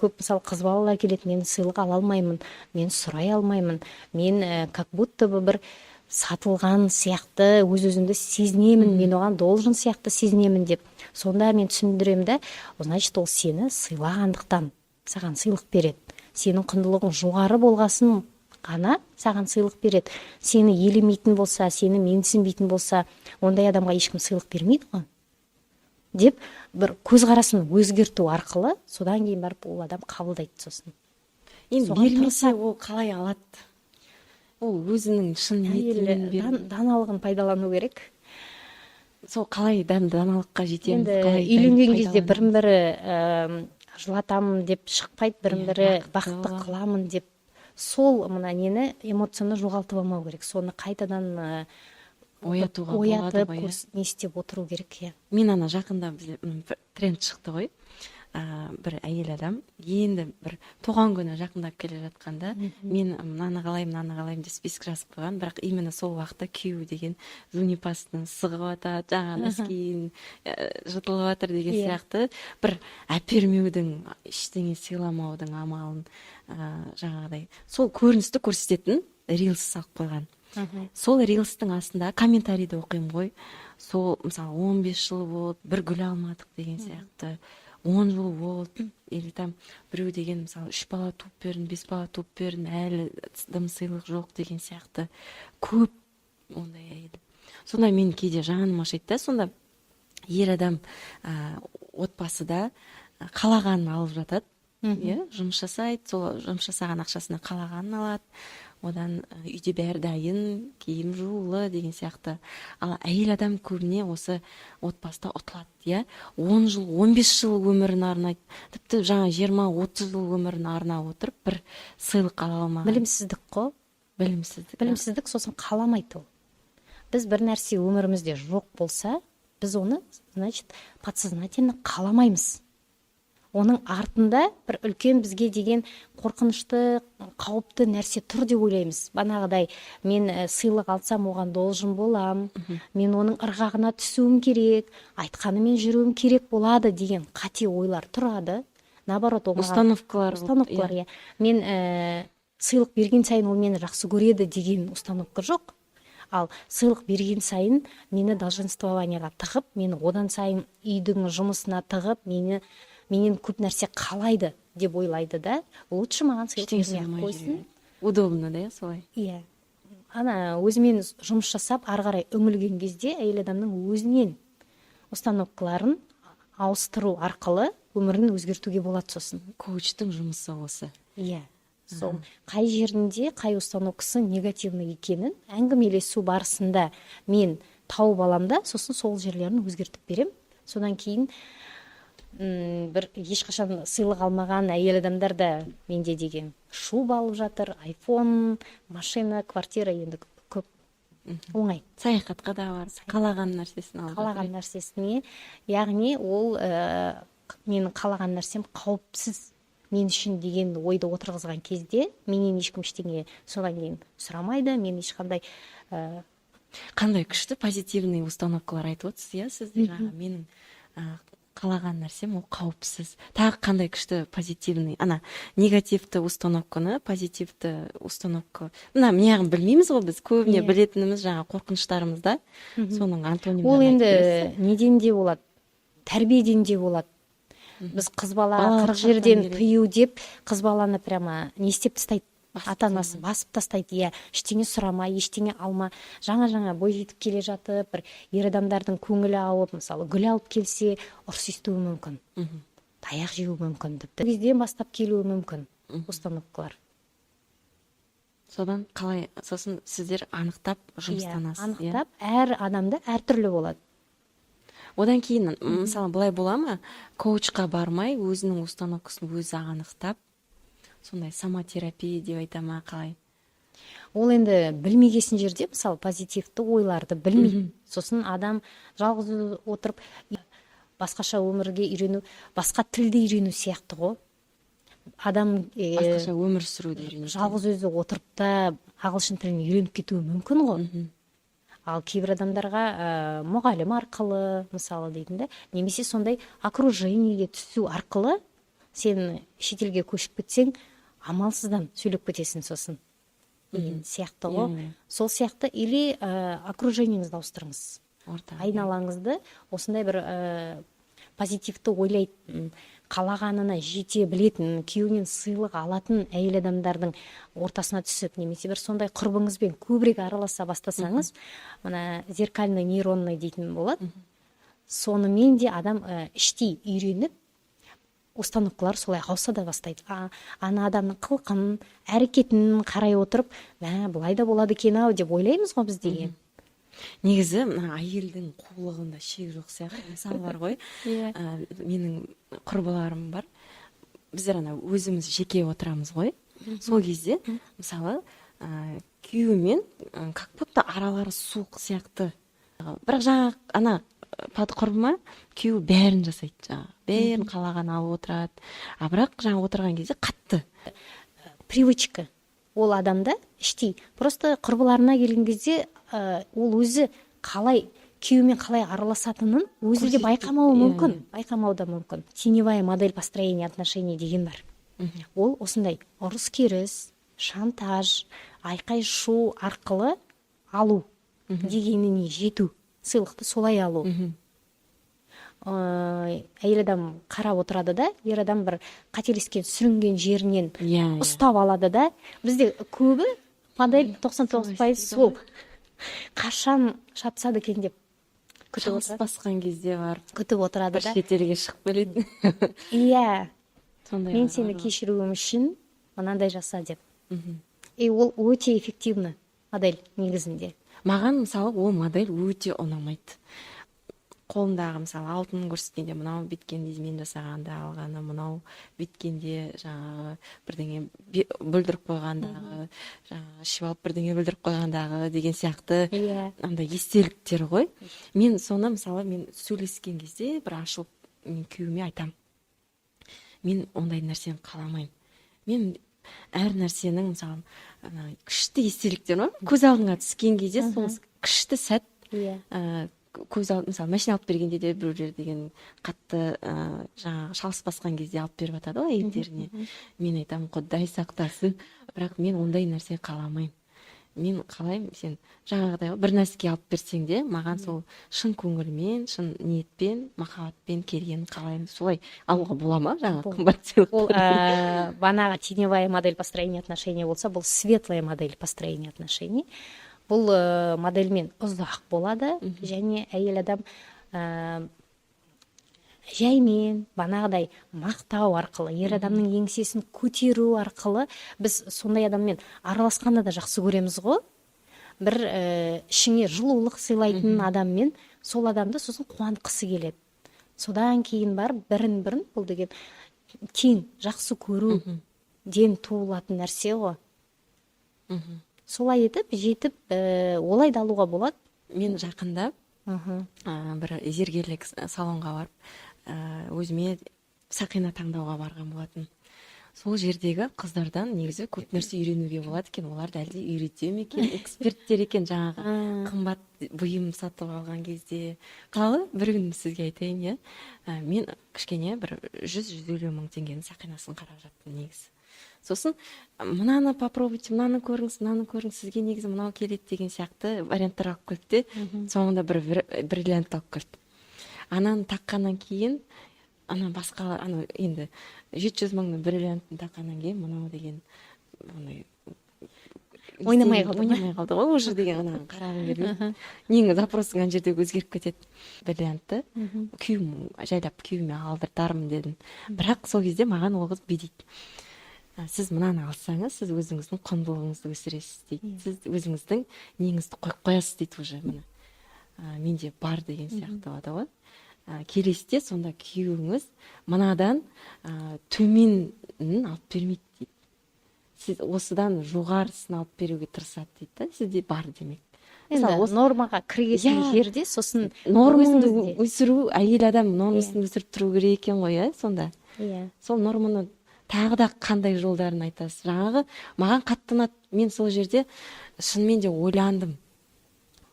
көп мысалы қыз балалар келеді, мен сыйлық ала алмаймын, мен сұрай алмаймын, мен как будто бір сатылған сияқты өз-өзімді сезінемін, мен оған должен сияқты сезінемін деп. Сонда мен түсіндіремін да, значит, ол сені сыйлағандықтан саған сыйлық береді. Сенің құндылығың жоғары болғасын ғана саған сыйлық береді. Сені елемейтін болса, сені менсінбейтін болса, ондай адамға ешкім сыйлық бермейді ғой. Деп бір көзқарасын өзгерту арқылы, содан кейін барып ол адам қабылдайды сосын. Енді бермесе ол қалай алады? Ол өзінің шын ниетімен береді. Даналығын пайдалану керек. Сол қалай даналыққа жетеміз? Енді үйленген кезде бірін-бірі жылатамын деп шықпайды, бірін-бірі бақытты қыламын деп. Сол мына нені, эмоцияны жоғалтып алмау керек. Соны қайтадан оятып, не істеп отыру керек. Мен ана жақында бізде тренд шықты ғой. бір әйел адам енді бір туған күні жақындап келе жатқанда мен мынаны қалаймын деп список жазып қойған, бірақ именно сол уақытта күйеуі деген зунипастың сығып жатады, жаңағы носкиін жыртылып жатыр деген сияқты бір әпермеудің, ештеңе сыйламаудың амалын жаңағыдай сол көріністі көрсететін рилс салып қойған. Сол рилстің астында комментарийді оқимын ғой. Сол мысалы 15 жыл болды, бір гүл алмадық деген сияқты, 10 жыл болды, или там біреу деген мысалы 3 бала туып бердім, 5 бала туып бердім, әлі дым сыйлық жоқ деген сияқты көп ондай әйел. Сонда мен кейде жаным ашиды да, сонда ер адам отбасыда қалағанын алып жатады, жұмыс жасайды, сол жұмыс жасаған ақшасына қалағанын алады, одан үйде бәрі дайын, киім жуулы деген сияқты. Ал әйел адам көбіне осы отбасыда ұтылады, 10 жыл, 15 жыл өмірін арнайды, тіпті жаңа 20-30 жыл өмірін арнап отырып, бір сыйлық ала алмаған. Білімсіздік қой. Білімсіздік, сосын қаламайды ол. Біз бір нәрсе өмірімізде жоқ болса, біз оны, значит, подсознательно қаламаймыз. Оның артында бір үлкен бізге деген қорқынышты, қауіпті нәрсе тұр деп ойлаймыз. Банағыдай, мен сыйлық алсам, оған должен болам, мен оның ырғағына түсуім керек, айтқанымен жүруім керек болады деген қате ойлар тұрады. Наоборот, установкалар, мен сыйлық берген сайын ол мені жақсы көреді деген установка жоқ. Ал сыйлық берген сайын мені долженствованияға тығып, мені одан сайын үйдің жұмысына тығып, менен көп нәрсе қалайды деп ойлайды да. Лучше маған сыйлық бермей қойсын. Удобно, да, солай? Иә. Ана өзімен жұмыс жасап, ары қарай үңілген кезде әйел адамның өзінен установкаларын ауыстыру арқылы өмірін өзгертуге болады сосын. Коучтың жұмысы осы. Иә. Сол қай жерінде қай установкасы негативный екенін әңгімелесу барысында мен тауып алам да, сосын сол жерлерін өзгертіп берем. Содан кейін бір ешқашан сыйлық алмаған әйел адамдар да менде деген шуба алып жатыр, айфон, машина, квартира енді көп, оңай. Саяхатқа да бар, қалаған нәрсесін алып жатыр. Қалаған нәрсесіне, яғни ол менің қалаған нәрсем қауіпсіз мен үшін деген ойды отырғызған кезде менен ешкім ештеңе содан кейін сұрамайды, мен ешқандай қандай күшті позитивный установкалар айтып отырсыз, сізде жаңа менің қалаған нәрсем ол қауіпсіз. Тағы қандай күшті позитивный, негативті установканы, позитивті установка. Мынағын білмейміз ғой біз, көбіне білетініміз жаңа қорқыныштарымызда, соның антонимдерін. Ол енді неден де болады, тәрбиеден де болады. Біз қыз бала 40 жерден тыю деп, қыз баланы прямо не істеп тастайды, ата-анасы басып тастайды, ештеңе сұрама, ештеңе алма. Жаңа бой жетіп келе жатып, бір ер адамдардың көңілі ауып, мысалы гүл алып келсе, ұрыс естуі мүмкін, таяқ жеуі мүмкін, тіпті кезден бастап келуі мүмкін установкалар. Сосын сіздер анықтап жұмыстанасыз. Анықтап, әр адамда әртүрлі болады. Одан кейін, мысалы, былай бола ма, коучқа бармай, өзінің установкасын өзі анықтап, сондай самотерапия деп айтама, қалай? Ол енді білмегесін жерде, мысалы, позитивті ойларды білмей. Сосын адам жалғыз отырып, басқаша өмірге үйрену, басқа тілді үйрену сияқты ғой. Адам басқаша өмір сүруді үйрену. Жалғыз өзі отырып та ағылшын тілін үйреніп кетуі мүмкін ғой. Ал кейбір адамдарға мұғалім арқылы, мысалы дейтінді, немесе сондай окружениеге түсу арқылы сен шетелге көшіп кетсең, амалсыздан сөйлеп кетесің сосын. Деген сияқты ғой. Сол сияқты или окружениеңізді ауыстырыңыз. Айналаңызды осындай бір позитивті ойлайтын, қалағанына жете білетін, күйеуінен сыйлық алатын әйел адамдардың ортасына түсіп, немесе бір сондай құрбыңызбен көбірек араласа бастасаңыз, мына зеркальный нейронный дейтін болады. Сонымен де адам іштей үйреніп, установкалар солай ауыса да бастайды. Ана адамның қылқын, әрекетін қарай отырып, бұлай да болады екен-ау деп ойлаймыз ғой біз деген. Негізі, әйелдің қулығында шек жоқ сияқты. Мысалы бар ғой, менің құрбыларым бар. Біздер өзіміз жеке отырамыз ғой. Сол кезде, мысалы, күйеуімен как будто аралары суық сияқты. Бірақ жаңа құрбыма күйеуі бәрін жасайды, жаңағы бәрін қалаған алып отырады, а бірақ жаңа отырған кезде қатты привычка ол адамда іштей. Просто құрбыларына келген кезде ол өзі қалай күйеуімен қалай араласатынын өзі де байқамауы мүмкін, байқамауы да мүмкін. Теневая модель построения отношений деген бар. Ол осындай ұрыс керіс, шантаж, айқай шу арқылы алу дегеніне жету, сыйлықты солай алу. Әйел адам қарап отырады да, ер адам бір қателескен, сүрінген жерінен ұстап алады да. Бізде көбі модель 99% сол. Қашан шатысады екен деп күтіп отырады. Басқан кезде бар. Күтіп отырады да. Бір шетелге шығып келеді. Иә. Мен сені кешіруім үшін мынандай жаса деп. Ол өте эффективны модель негізінде. Маған мысалы ол модель өте ұнамайды. Қолындағы мысалы алтын көрсеткенде мынау биткенде мен жасағанда алғаны, мынау биткенде жаңағы бірдеңе бүлдіріп қойғандағы, жаңағы ішіп алып бірдеңе бүлдіріп қойғандағы деген сияқты андай естеліктер ғой. Мен соны мысалы мен сөйлескен кезде бір ашылып мен күйеуіме айтам. Мен ондай нәрсені қаламаймын. Мен әр нәрсенің мысалы күшті естеліктер бар. Көз алдыңа түскен кезде сол күшті сәт көз алдын, мысалы машина алып бергенде де біреулер деген қатты жаңағы шалыс басқан кезде алып беріп жатады ғой әйелдеріне. Мен айтамын, Құдай сақтасын, бірақ мен ондай нәрсе қаламаймын. Мен қалаймын, сен жаңағыдай бір нәрсеге алып берсең де маған сол шын көңілмен, шын ниетпен, махаббатпен келгенін қалаймын. Солай алуға бола ма жаңағы қымбат сыйлық? Ол банағы теневая модель построения отношений болса, бұл светлая модель построения отношений. Бұл модельмен ұзақ болады, және әйел адам жаймен, банағыдай мақтау арқылы, ер адамның еңсесін көтеру арқылы біз сондай адаммен араласқанда да жақсы көреміз ғой. Бір ішіңе жылулық сыйлайтын адаммен сол адамды сосын қуантқысы келеді. Содан кейін бар бірін-бірін, бұл деген тең жақсы көру ден туылатын нәрсе ғой. Солай етіп, жетіп, олай да алуға болады. Мен жақында бір зергерлік салонға барып, өзіме сақина таңдауға барған болатын. Сол жердегі қыздардан негізі көп нәрсе үйренуге болады екен. Оларды әлде үйрете ме екен, эксперттер екен, жаңағы қымбат бұйым сатып алған кезде. Қалы бір күн сізге айтайын, мен кішкене бір 100-150 мың теңгенің сақинасын қарап жаттым негізі. Сосын мынаны попробуйте, мынаны көріңіз, сізге негізі мынау келеді деген сияқты варианттар алып келді де, соңында бір бриллиант алып келді. Ананы таққаннан кейін, басқа енді 700 мыңның бриллиантын таққаннан кейін мынау деген ойнамай қалды ғой уже деген қарағым келмейді. Нең запросың ана жерде өзгеріп кетеді. Бриллиантты жайлап күйеуіме алдыртармын дедім. Бірақ сол кезде маған ол қыз бүйдейді. Сіз мынаны алсаңыз, сіз өзіңіздің құндылығыңызды өсіресіз дейді. Сіз өзіңіздің неңізді қойып қоясыз дейді уже міне. Менде бар деген сияқты болады ғой. Келесіде сонда күйеуіңіз мынадан төменін алып бермейді дейді. Сіз осыдан жоғарысын алып беруге тырысады дейді. Сізде бар демек. Енді нормаға кірген жерде сосын норманы өсіру, әйел адам нормасын өсіріп тұру керек екен ғой, сонда. Сол норманы тағы да қандай жолдарын айтасыз? Жаңағы маған қатты ұнады. Мен сол жерде шынымен де ойландым.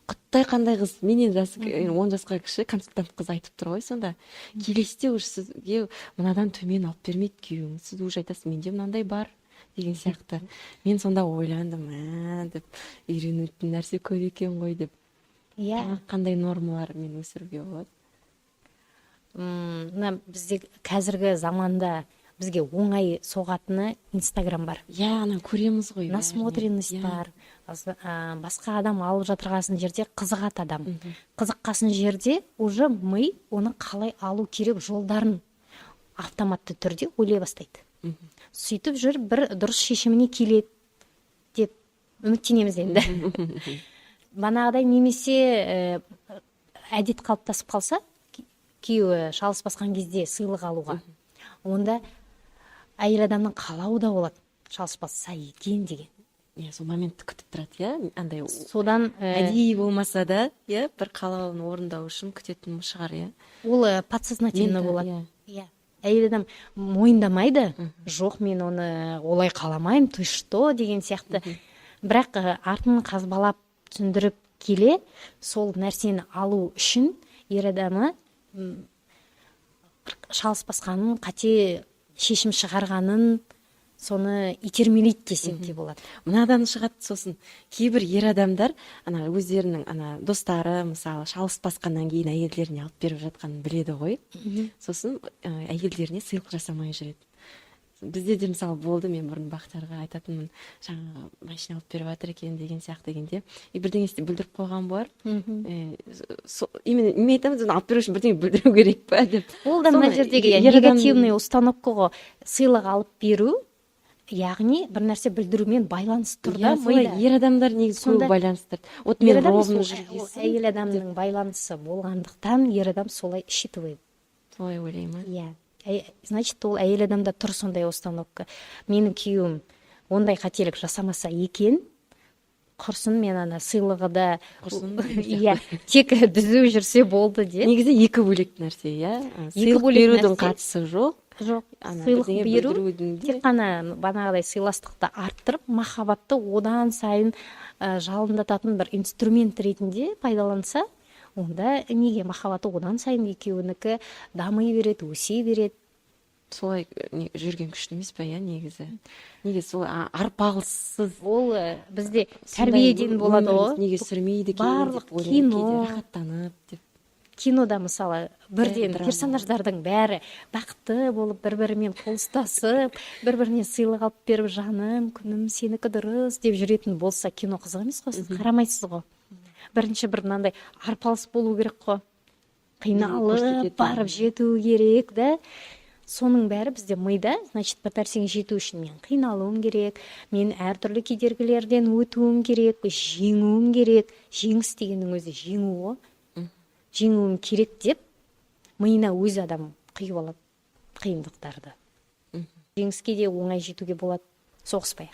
Құттай қандай қыз, менен 10 жасқа кіші консультант қыз айтып тұр ғой сонда. Келесіде уже сізге мынадан төмен алып бермейді күйеуіңіз. Сіз уже айтасыз, менде мынандай бар деген сияқты. Мен сонда ойландым, деп үйренетін нәрсе көп екен ғой деп. Қандай нормалар мен өсіруге болады? Бізде қазіргі заманда бізге оңай соғатыны Инстаграм бар. Ана көреміз ғой. Насмотренность бар. Басқа адам алып жатырғасын жерде қызығат адам. Қызыққасын жерде уже ми оны қалай алу керек жолдарын автоматты түрде ойлай бастайды. Сөйтіп жүр бір дұрыс шешіміне келеді деп үміттенеміз енді. Банағыдай немесе әдет қалыптасып қалса, күйеуі шалыс басқан кезде сыйлық алуға, онда әйел адамның қалауы да болады, шалыс басса екен деген. сол моментті күтіп тұрады, иә, андай содан әдейі болмаса да, иә, бір қалауын орындау үшін күтетін шығар, иә. ол подсознательно болады. Иә. Иә, әйел адам мойындамайды, жоқ мен оны олай қаламаймын, ты что деген сияқты. Бірақ артын қазбалап түсіндіріп келе, сол нәрсені алу үшін ер адамы шалыс басқанын, қате шешім шығарғанын, соны итермелейді десек те болады. Мынадан шығады, сосын кейбір ер адамдар ана өздерінің ана достары мысалы шалыс басқаннан кейін әйелдеріне алып беріп жатқанын біледі ғой. Сосын әйелдеріне сыйлық жасамай жүреді. Бізде де мысалы болды, мен бұрын Бақтарға айтатынмын, жаңағы машина алып беріп жатыр екен деген сияқты дегенде, бірдеңесін білдіріп қойған болар. Именно мен айтамын, алып беру үшін бірдеңе білдіру керек па деп. Ол да мына жердегі негативный установка ғой, сыйлық алып беру, яғни бір нәрсе білдірумен байланысты тұр да мида. Ер адамдар негізі көп байланыстырды. Вот мен ровно жүргесін. Әйел адамның байланысы болғандықтан ер адам солай считывает. Солай ойлаймын. Иә. Значит, ол әйел адамда тұр сондай установка. Менің күйеуім ондай қателік жасамаса екен, құрсын мен ана сыйлығы да иә, тек дүзу жүрсе болды де. Негізі екі бөлек нәрсе, иә. Сыйлық берудің қатысы жоқ. Жоқ, сыйлық беру тек қана бағанағыдай сыйластықты арттырып, махаббатты одан сайын жалындататын бір инструмент ретінде пайдаланса, онда неге махаббаты одан сайын екеуінікі дами береді, өсе береді. Солай жүрген күшті емес па, иә, негізі. Негізі солай арпалыссыз. Ол бізде тәрбиеден болады ғой. Неге сүрмейді екен, барлық кино, рахаттанып деп. Кинода мысалы бірден персонаждардың бәрі бақытты болып, бір-бірімен қол ұстасып, бір-біріне сыйлық алып беріп, жаным, күнім, сенікі дұрыс деп жүретін болса, кино қызық емес қой, сіз қарамайсыз ғой. Бірінші бір мынандай арпалыс болу керек қой. Қиналып барып жету керек, да? Соның бәрі бізде мида, значит, бір нәрсеге жету үшін мен қиналуым керек, мен әртүрлі кедергілерден өтуім керек, жеңуім керек. Жеңіс дегеннің өзі жеңу ғой. Жеңуім керек деп, миына өз адам қиып алады қиындықтарды. Жеңіске де оңай жетуге болады, соғыспай.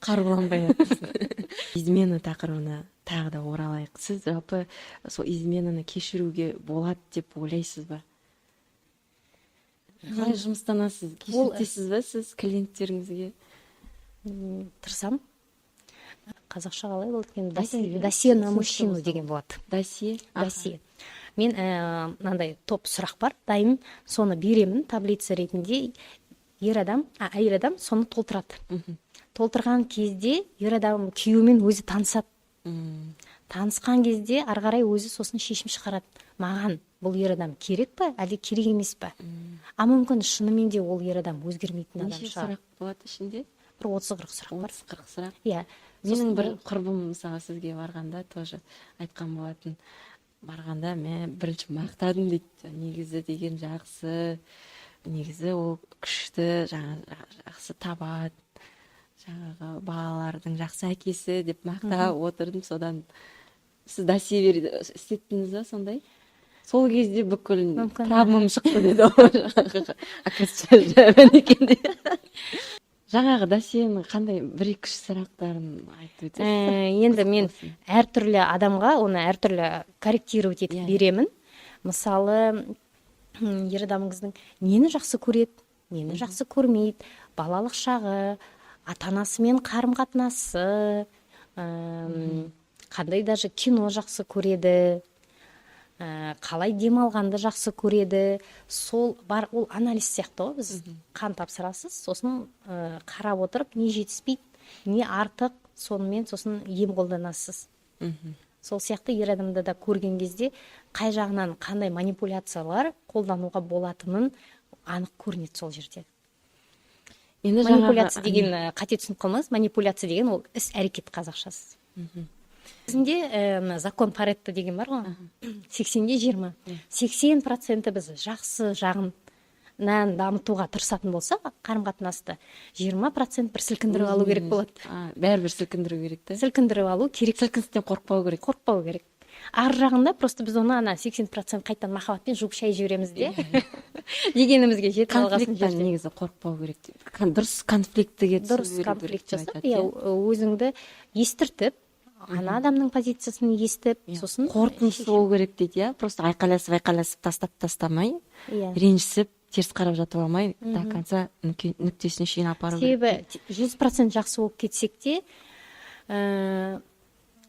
Қаруланбай. Измена тақырыбына тағы да оралайық. Сіз жалпы сол изменаны кешіруге болады деп ойлайсыз ба? Қалай жұмыстанасыз? Кешіртесіз ба сіз клиенттеріңізге? Тырысам. Қазақша қалай болады екен? Досье на мужчину деген болады. Досье? Досье. Мен мынандай топ сұрақ бар, дайын, соны беремін таблица ретінде. Әйел адам соны толтырады. Толтырған кезде ер адам күйеуімен өзі танысады. Танысқан кезде ары қарай өзі сосын шешім шығарады. Маған бұл ер адам керек па, әлде керек емес па? А мүмкін шынымен де ол ер адам өзгермейтін адам шығар. Неше сұрақ болады ішінде? Бір 30-40 сұрақ бар. 30-40 сұрақ. Иә. Менің бір құрбым мысалы сізге барғанда тоже айтқан болатын. Барғанда мен бірінші мақтадым дейді. Негізі деген жақсы, негізі ол күшті, жақсы табады. Жаңағы балалардың жақсы әкесі деп мақтап отырдым. Содан сіз досье істеттіңіз ба сондай? Сол кезде бүкіл травмам шықты деді ғой. Жаңағы досьенің қандай бір-екі сұрақтарын айтып өтесіз? Енді мен әртүрлі адамға оны әртүрлі корректировать етіп беремін. Мысалы, ер адамыңыздың нені жақсы көреді, нені жақсы көрмейді, балалық шағы, ата-анасымен қарым-қатынасы, қандай даже кино жақсы көреді, қалай демалғанды жақсы көреді. Сол бар, ол анализ сияқты ғой. Біз қан тапсырасыз, сосын қарап отырып, не жетіспейді, не артық, сонымен сосын ем қолданасыз. Сол сияқты ер адамда да көрген кезде қай жағынан қандай манипуляциялар қолдануға болатынын анық көрінеді сол жерде. Манипуляция деген қате түсініп қалмаңыз. Манипуляция деген ол іс-әрекет қазақшасы. Бізде закон Паретто деген бар ғой. 80-де 20. 80% біз жақсы жағынан дамытуға тырысатын болса, қарым-қатынасты 20% бір сілкіндіріп алу керек болады. Бәрібір сілкіндіру керек та? Сілкіндіріп алу керек. Сілкіністен қорықпау керек. Қорықпау керек. Ар жағында просто біз оны 80% қайтадан махаббатпен жуып шай жібереміз де. дегенімізге жетіп алғасын конфликттен негізі қорықпау керек дұрыс конфликтіге дұрыс конфликт жасап өзіңді естіртіп ана адамның позициясын естіп сосын қорытындысы болу керек дейді иә просто айқайласып тастамай ренжісіп теріс қарап жатып алмай до конца нүктесіне шейін апару керек. Себебі 100% жақсы болып кетсек те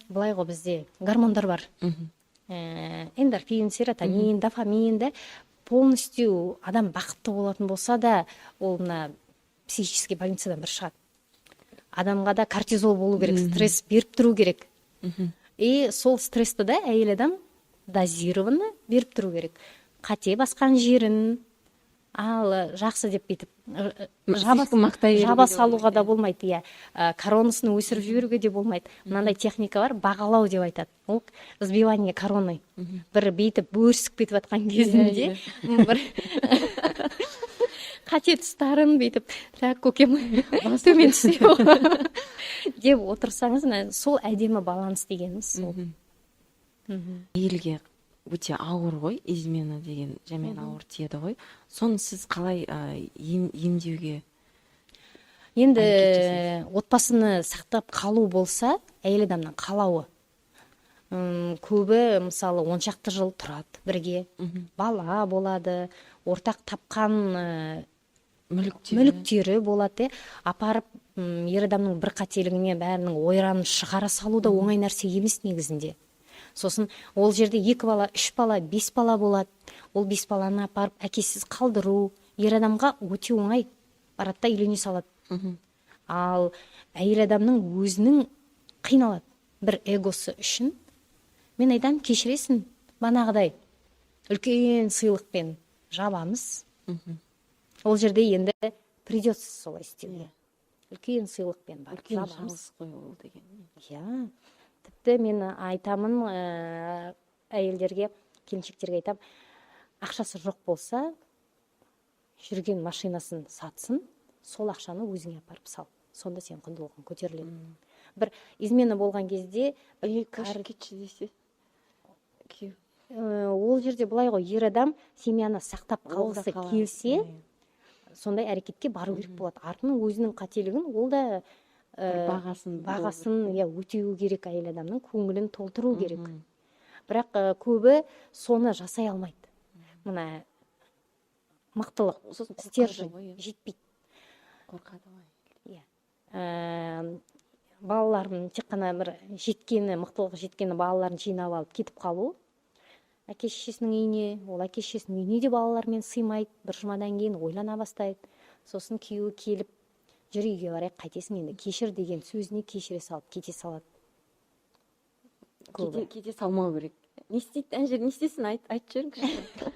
былай ғой бізде гормондар бар, эндорфин, серотонин, дофамин да, полностью адам бақытты болатын болса да ол мына психический больницадан бір шығады. Адамға да кортизол болу керек, стресс беріп тұру керек. И сол стрессті да әйел адам дозированно беріп тұру керек. Қате басқан жерін, ал жақсы деп бүйтіп жаба салуға да болмайды. Иә, коронасын өсіріп жіберуге де болмайды. Мынандай техника бар, бағалау деп айтады. Ол сбивание короны. Бір бүйтіп өрісіп кетіп жатқан кезінде бір қате тұстарын бүйтіп, так, көкем төмен түсе деп отырсаңыз, сол әдемі баланс дегеніміз сол. Әйелге өте ауыр ғой, измена деген жәмен ауыр тиеді ғой. Соны сіз қалай емдеуге? Енді отбасыны сақтап қалу болса, әйел адамның қалауы. Көбі мысалы 10 шақты жыл тұрады бірге, бала болады, ортақ тапқан мүліктері болады. Апарып ер адамның бір қателігіне бәрінің ойранын шығара салу да оңай нәрсе емес негізінде. Сосын ол жерде 2 бала, 3 бала, 5 бала болады. Ол 5 баланы апарып әкесіз қалдыру ер адамға өте оңай, барады да үйлене салады. Ал әйел адамның өзінің қиналады бір эгосы үшін. Мен айтам, кешіресің, банағыдай үлкен сыйлықпен жабамыз. Ол жерде енді придется солай істеуге. Үлкен сыйлықпен барып жабамыз. Иә. Тіпті мен айтамын әйелдерге, келіншектерге айтам, ақшасы жоқ болса, жүрген машинасын сатсын, сол ақшаны өзіңе апарып сал. Сонда сен құндылығың көтеріледі. Бір измена болған кезде ол жерде былай ғой, ер адам семьяны сақтап қалғысы келсе, сондай әрекетке бару керек болады. Артының өзінің қателігін, ол да бағасын өтеу керек, әйел адамның көңілін толтыру керек. Бірақ көбі соны жасай алмайды. Мына мықтылық, стержень жетпейді. Қорқады ғой. Балаларын тек қана бір жеткені, мықтылығы жеткені балаларын жинап алып кетіп қалу. Әке-шешесінің үйіне, ол әке-шешесінің үйіне де балалармен сыймайды. Бір жұмадан кейін ойлана бастайды. Сосын күйеуі келіп, жүр үйге барайық, қайтесің енді, кешір деген сөзіне кешіре салып кете салады. Кете салмау керек. Не істейді, әнжер, не істесін, айтып жүріңізші.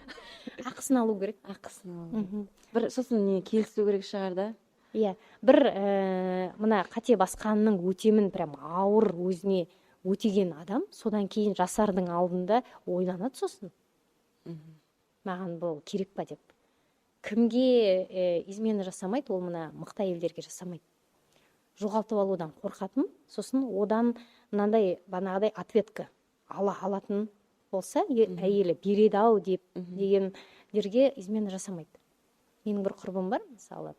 Ақысын алу керек. Ақысын алу. Бір сосын не келісу керек шығар да? Иә, бір мына қате басқанның өтемін прям ауыр өзіне өтеген адам, содан кейін жасардың алдында ойланады сосын. Маған бұл керек па деп. Кімге измена жасамайды, ол мына мықты әйелдерге жасамайды. Жоғалтып алудан қорқатын, сосын одан мынандай банағыдай ответка алатын болса, әйелі береді ау деп дегендерге измена жасамайды. Менің бір құрбым бар, мысалы,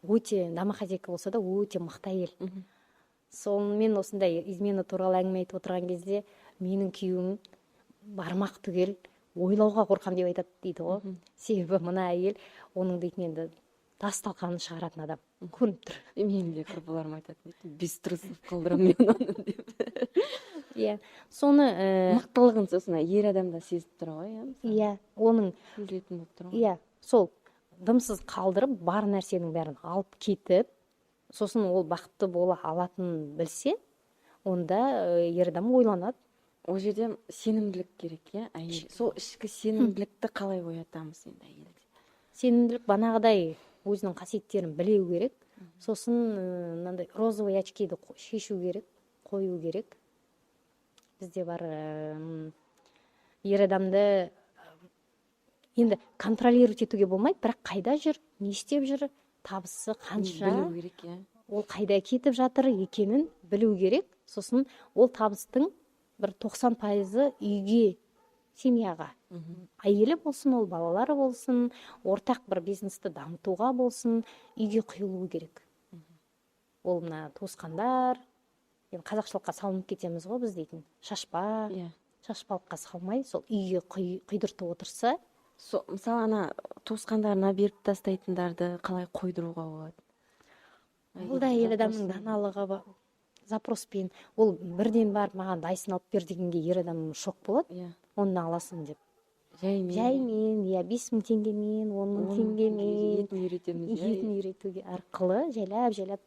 өте домохозяйка болса да, өте мықты әйел. Сонымен осындай измена туралы әңгіме айтып отырған кезде, менің күйеуім бармақ түгел ойлауға қорқам деп айтады дейді ғой. Себебі мына әйел оның дейтін енді тас-талқанын шығаратын адам. Көрініп тұр. Менің де құрбыларым айтады, без трусов қалдырам мен оны деп. Иә, соны мықтылығын сосын ер адамда сезіп тұр ғой. Иә, оның сезілетін болып тұр ғой. Иә, сол дымсыз қалдырып, бар нәрсенің бәрін алып кетіп, сосын ол бақытты бола алатынын білсе, онда ер адам ойланады. Ол жерде сенімділік керек, иә, әйел. Сол ішкі сенімділікті қалай оятамыз енді әйелде? Сенімділік банағыдай өзінің қасиеттерін білеу керек. Сосын мынандай розовый очкиді шешу керек, қою керек. Бізде бар ер адамды енді контролировать етуге болмайды, бірақ қайда жүр, не істеп жүр, табысы қанша, білу керек, иә. Ол қайда кетіп жатыр екенін білу керек. Сосын ол табыстың бір 90% үйге, семьяға әйелі болсын, ол балалары болсын, ортақ бір бизнесті дамытуға болсын, үйге құйылуы керек. Ол мына туысқандар, енді қазақшылыққа салынып кетеміз ғой біз дейтін, шашпа, шашпалыққа салмай, сол үйге құйдыртып отырса. Мысалы, ана туысқандарына беріп тастайтындарды қалай қойдыруға болады? Ол да әйел адамның даналығы, запроспен. Ол бірден барып маған дайсын алып бер дегенге ер адам шок болады. Оны аласың деп. Жаймен, 5.000 теңгемен, 10.000 теңгемен етін үйретуге арқылы жайлап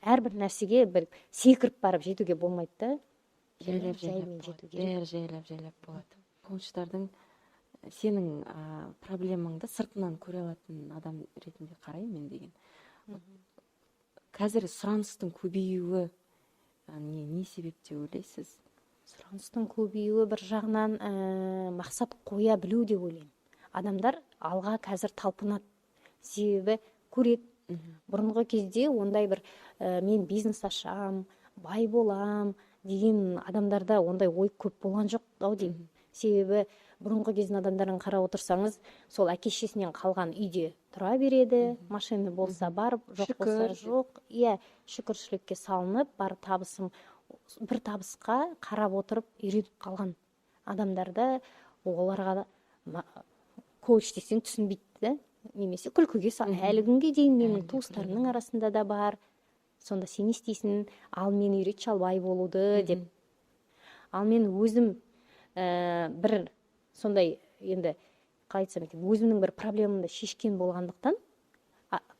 әрбір нәрсеге бір секіріп барып жетуге болмайды да. Жайлап болады. Коучтардың сенің проблемаңды сыртынан көре алатын адам ретінде қараймын мен деген. Қазір сұраныстың көбеюі не себеп деп ойлайсыз? Сұраныстың көбеюі бір жағынан мақсат қоя білу деп ойлаймын. Адамдар алға қазір талпынады. Себебі көреді. Бұрынғы кезде ондай бір мен бизнес ашам, бай болам деген адамдарда ондай ой көп болған жоқ ау деймін. Себебі бұрынғы кездің адамдарын қарап отырсаңыз, сол әке-шешесінен қалған үйде тұра береді, машина болса барып, жоқ болса жоқ. Шүкіршілікке салынып, бір табысқа қарап отырып үйреніп қалған адамдарда оларға коуч десең түсінбейді, немесе күлкіге әлі күнге дейін менің туыстарымның арасында да бар. Сонда сен істейсің, ал мен үйретші ал бай болуды деп. Ал мен өзім бір сондай, енді қалай айтсам екен, өзімнің бір проблемамды шешкен болғандықтан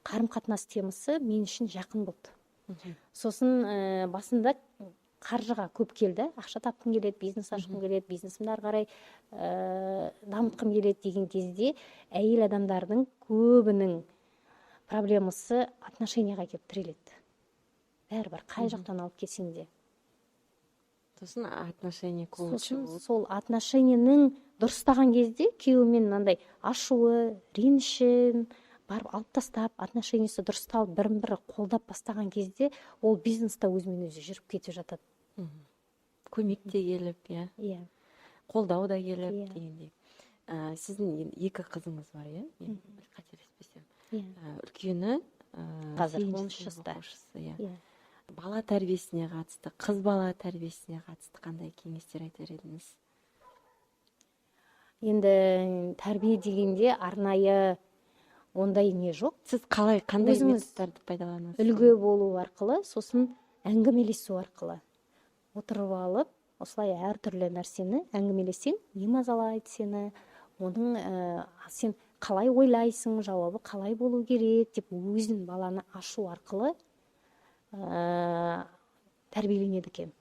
қарым-қатынас темасы мен үшін жақын болды. Сосын басында қаржыға көп келді, ақша тапқым келеді, бизнес ашқым келеді, бизнесімді ары қарай дамытқым келеді деген кезде әйел адамдардың көбінің проблемасы отношенияға келіп тіреледі. Бәрібір қай жақтан алып келсең де. Сосын отношения коучы болып. Сол отношенияның дұрыстаған кезде күйеуімен мынандай ашуы, ренішін барып алып тастап, отношениясы дұрысталып, бірін-бірі қолдап бастаған кезде ол бизнеста өзімен өзі жүріп кетіп жатады. Көмек те келіп, қолдау да келіп дегендей. Сіздің 2 қызыңыз бар, мен қателеспесем. Үлкені қазір 13 жаста. Бала тәрбиесіне қатысты, қыз бала тәрбиесіне қатысты қандай кеңестер айтар едіңіз? Енді тәрбие дегенде арнайы ондай не жоқ. Сіз қандай методтарды пайдаланасыз? Үлгі болу арқылы, сосын әңгімелесу арқылы. Отырып алып, осылай әртүрлі нәрсені әңгімелесең, не мазалайды сені, оның сен қалай ойлайсың, жауабы қалай болу керек деп өзін баланы ашу арқылы тәрбиеленеді екен.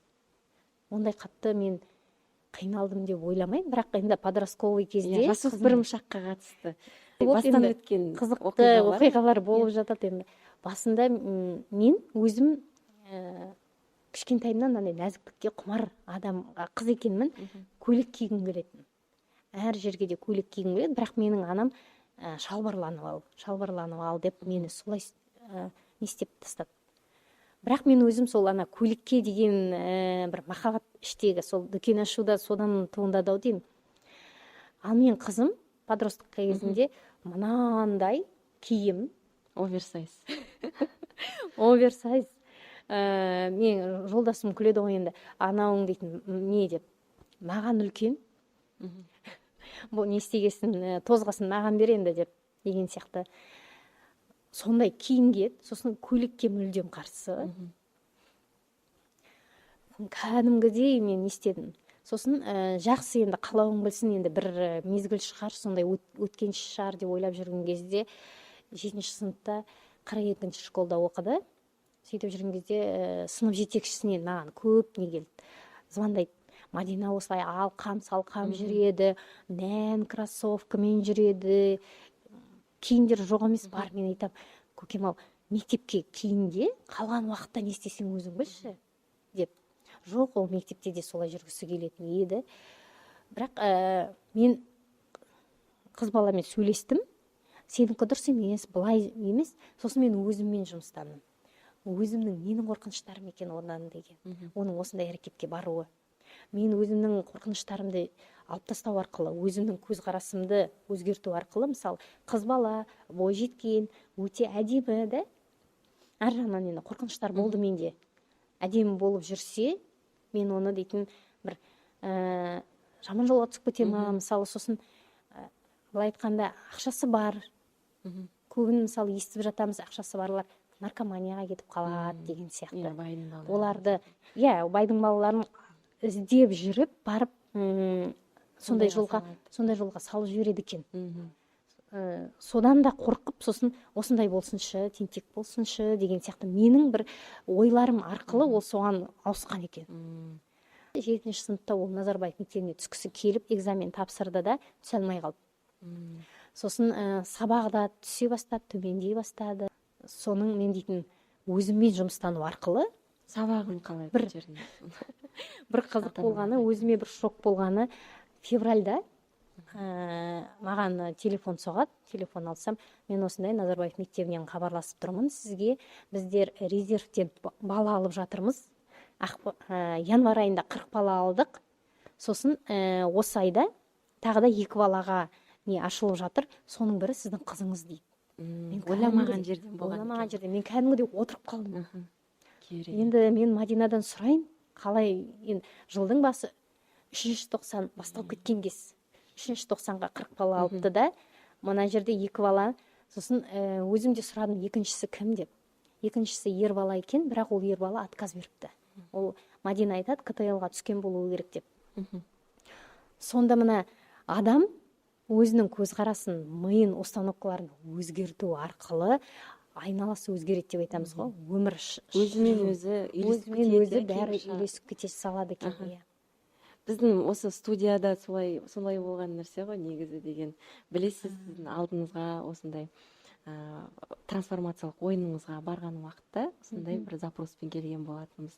Ондай қатты мен қиналдым деп ойламаймын, бірақ енді подростковый кезде жасөспірім шаққа қатысты бастан өткен қызықты оқиғалар болып жатады. Енді басында мен өзім кішкентайымнан нәзіктікке құмар қыз екенмін, көйлек кигім келетін. Әр жерге де көйлек кигім келеді, бірақ менің анам шалбарланып ал деп мені солай не істеп тастады. Бірақ мен өзім сол көйлекке деген бір махаббат іштегі сол дүкен ашуда содан туындады ау деймін. Ал мен қызым подростық кезінде мынандай киім, оверсайз. Мен жолдасым күледі ғой енді, анауың дейтін не деп, маған үлкен, бұл не істегесін, тозғасын маған бер енді деп деген сияқты. Сондай киінген, сосын көйлекке мүлдем қарсы. Кәдімгідей мен не істедім. Сосын жақсы енді қалауың білсін, енді бір мезгіл шығар, сондай өткен шығар деп ойлап жүрген кезде 7-ші сыныпта 42-ші школда оқыды. Сөйтіп жүрген кезде сынып жетекшісінен маған көп не келді. Звондайды. Мадина осылай алқам-салқам жүреді, нән кроссовкамен жүреді, киімдер жоқ емес бар. Мен айтам, көкем ау, мектепке киімде қалған уақытта не істесең өзің білші деп. Жоқ, ол мектепте де солай жүргісі келетін еді. Бірақ мен қыз баламен сөйлестім. Сенікі дұрыс емес, былай емес. Сосын мен өзіммен жұмыстандым. Өзімнің менің қорқыныштарым екен онан деген. Оның осындай әрекетке баруы. мен өзімнің қорқыныштарымды алып тастау арқылы, өзімнің көзқарасымды өзгерту арқылы, мысалы қыз бала, бойжеткен, өте әдемі да, ар жағынан енді қорқыныштар болды менде, әдемі болып жүрсе, мен оны дейтін бір жаман жолға түсіп кете ма, мысалы сосын былай айтқанда ақшасы бар, көбін мысалы естіп жатамыз, ақшасы барлар наркоманияға кетіп қалады деген сияқты. Оларды, байдың балаларын іздеп жүріп барып сондай жолға салып жібереді екен. Содан да қорқып, сосын осындай болсыншы, тентек болсыншы деген сияқты менің бір ойларым арқылы ол соған ауысқан екен. 7-ші сыныпта ол Назарбаев мектебіне түскісі келіп экзамен тапсырды да түсе алмай қалды. Сосын сабағда түсе бастады, төмендей бастады. Соның мен дейтін өзіммен жұмыстану арқылы сабағын қалай бір қызық болғаны, өзіме бір шок болғаны, февральда маған телефон соғады, телефон алсам, мен осындай Назарбаев мектебінен хабарласып тұрмын, сізге біздер резервтен бала алып жатырмыз, январь айында 40 бала алдық, сосын осы айда тағы да 2 балаға не ашылып жатыр, соның бірі сіздің қызыңыз дейді. Ойламаған жерден мен кәдімгідей отырып қалдым. Енді мен Мадинадан сұрайын, қалай, енді жылдың басы 3-ші тоқсан басталып кеткен кез, 3-ші тоқсанға 40 бала алыпты да, мына жерде 2 бала, сосын өзім де сұрадым, екіншісі кім деп. Екіншісі ер бала екен, бірақ ол ер бала отказ беріпті. Ол Мадина айтады, КТЛ-ға түскен болуы керек деп. Сонда мына адам өзінің көзқарасын, миын, установкаларын өзгерту арқылы айналасы өзгереді деп айтамыз ғой. Өмір өзімен өзі бәрі үйлесіп кете салады екен. Біздің осы студияда солай болған нәрсе ғой негізі деген. Білесіз, сіздің алдыңызға осындай трансформациялық ойыныңызға барған уақытта осындай бір запроспен келген болатынбыз.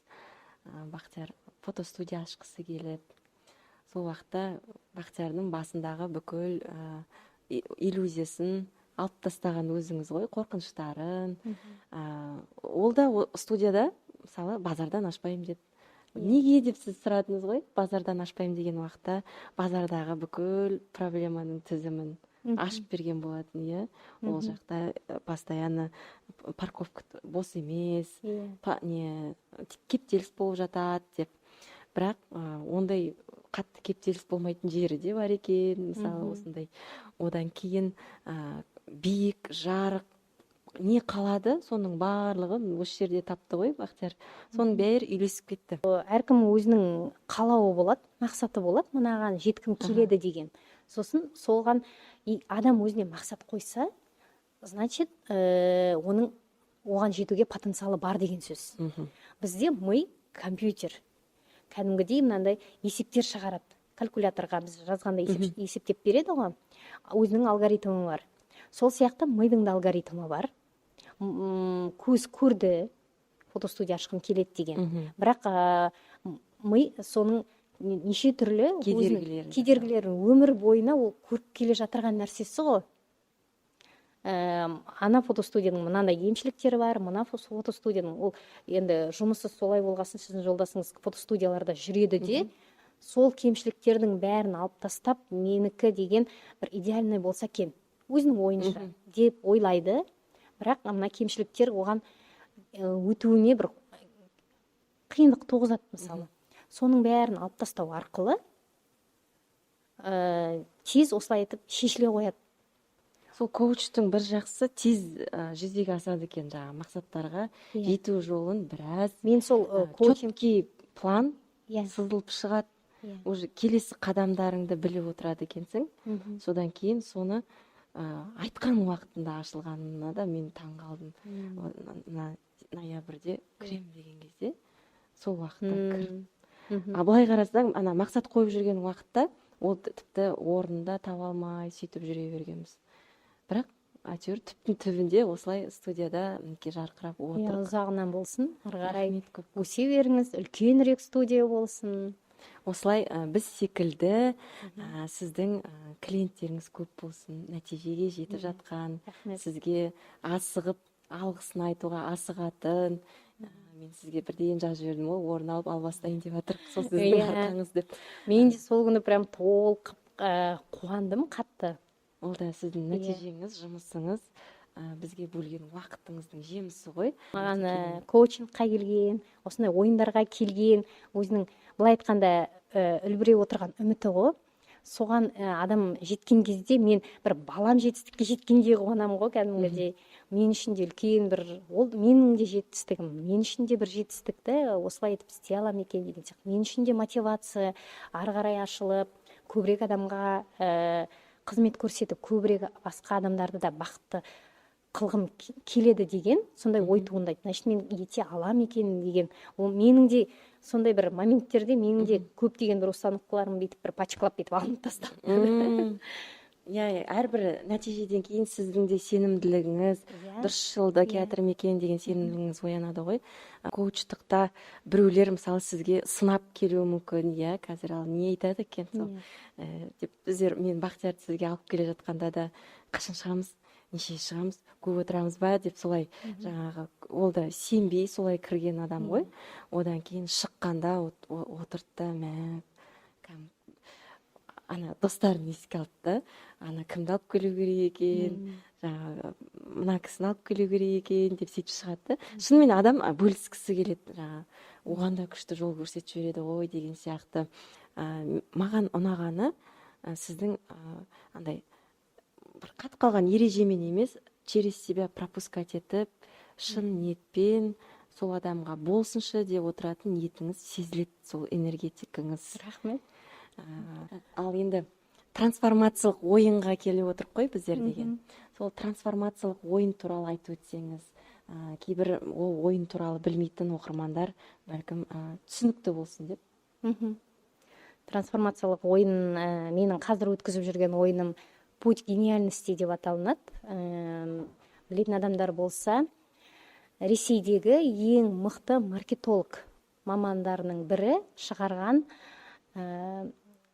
Бақтияр фотостудия ашқысы келіп, сол уақытта Бақтиярдың басындағы бүкіл иллюзиясын алып тастаған өзіңіз ғой, қорқыныштарын. Ол да студияда, мысалы, базардан ашпаймын деді. Неге деп сіз сұрадыңыз ғой, базардан ашпаймын деген уақытта базардағы бүкіл проблеманың тізімін ашып берген болатын, иә. Ол жақта постоянно парковка бос емес, кептеліс болып жатады деп. Бірақ ондай қатты кептеліс болмайтын жері де бар екен, мысалы осындай. Одан кейін биік, жарық, не қалады, соның барлығын осы жерде тапты ғой Бақтияр. Соның бәрі үйлесіп кетті. Әркім өзінің қалауы болады, мақсаты болады, мынаған жеткім келеді деген. Сосын солған адам өзіне мақсат қойса, значит, оған жетуге потенциалы бар деген сөз. Бізде ми компьютер. Кәдімгідей мынандай есептер шығарады. Калькуляторға біз жазғанда есептеп береді ғой. Өзінің алгоритмі бар. Сол сияқты мидың да алгоритмі бар. Көз көрді, фотостудия ашқым келеді деген. Бірақ ми соның неше түрлі кедергілерін өмір бойына ол көріп келе жатырған нәрсесі ғой. Ана фотостудияның мынандай кемшіліктері бар, мына фотостудияның ол енді жұмысы солай болғасын, сіздің жолдасыңыз фотостудияларда жүреді де, сол кемшіліктердің бәрін алып тастап, менікі деген бір идеальный болса екен, өзінің ойынша деп ойлайды. Бірақ мына кемшіліктер оған өтуіне бір қиындық туғызады, мысалы. Соның бәрін алып тастау арқылы тез осылай етіп шешіле қояды. Сол коучтың бір жақсы тез жүзеге асады екен, жаңағы мақсаттарға жету жолын біраз. Мен сол четкий план сызылып шығады. Уже келесі қадамдарыңды біліп отырады екенсің. Содан кейін соны айтқан уақытында ашылғанына да мен таң қалдым. Ноябрьде кірем деген кезде сол уақытта кіріп. Былай қарасаң, ана мақсат қойып жүрген уақытта ол тіпті орнында таба алмай сөйтіп жүре бергенбіз. Бірақ әйтеуір түптің түбінде осылай студияда жарқырап отырық. Ұзағынан болсын, ары қарай өсе беріңіз, үлкенірек студия болсын. Осылай біз секілді сіздің клиенттеріңіз көп болсын, нәтижеге жетіп жатқан, сізге асығып, алғысын айтуға асығатын, мен сізге бірден жазып жібердім ғой, орын алып албастайын деп жатыр, сол сіздің арқаңыз деп. Мен де сол күні прям толқып қуандым қатты. Ол да сіздің нәтижеңіз, жұмысыңыз, бізге бөлген уақытыңыздың жемісі ғой. Маған коучингқа келген, осындай ойындарға келген, өзінің былай айтқанда үлбірей отырған үміті ғой. Соған адам жеткен кезде мен бір балам жетістікке жеткендей қуанамын ғой кәдімгідей. Мен үшін де үлкен бір, ол менің де жетістігім, мен үшін де бір жетістікті осылай етіп істей аламын екен деген сияқты. Мен үшін де мотивация ары қарай ашылып, көбірек адамға қызмет көрсетіп, көбірек басқа адамдарды да бақытты қылғым келеді деген сондай ой туындайды. Значит, мен ете алам екен деген. Ол менің де сондай бір моменттерде менің де көптеген бір установкаларым бүйтіп бір пачкалап бүйтіп алынып тасталды. Иә, әрбір нәтижеден кейін сіздің де сенімділігіңіз, дұрыс жолда келатырмын екен деген сенімділігіңіз оянады ғой. Коучтықта біреулер мысалы сізге сынап келуі мүмкін, иә, қазір ал не айтады екен сол деп мен Бақтиярды сізге алып келе жатқанда да қашан шығамыз, неше шығамыз, көп отырамыз ба деп солай жаңағы ол да сенбей солай кірген адам ғой. Одан кейін шыққанда отырды да ана достарын еске алды да, ана кімді алып келу керек екен, жаңағы мына кісіні алып келу керек екен деп сөйтіп шығады. Шынымен адам бөліскісі келеді, жаңағы оған да күшті жол көрсетіп жібереді ғой деген сияқты. Маған ұнағаны сіздің андай бір қатып қалған ережемен емес, через себя пропускать етіп, шын ниетпен сол адамға болсыншы деп отыратын ниетіңіз сезіледі, сол энергетикаңыз. Рахмет. Ал енді трансформациялық ойынға келіп отырып қой біздер деген. Сол трансформациялық ойын туралы айтып өтсеңіз, кейбір ол ойын туралы білмейтін оқырмандар бәлкім түсінікті болсын деп. Трансформациялық ойын менің қазір өткізіп жүрген ойыным путь гениальности деп аталынады. Білетін адамдар болса, Ресейдегі ең мықты маркетолог мамандарының бірі шығарған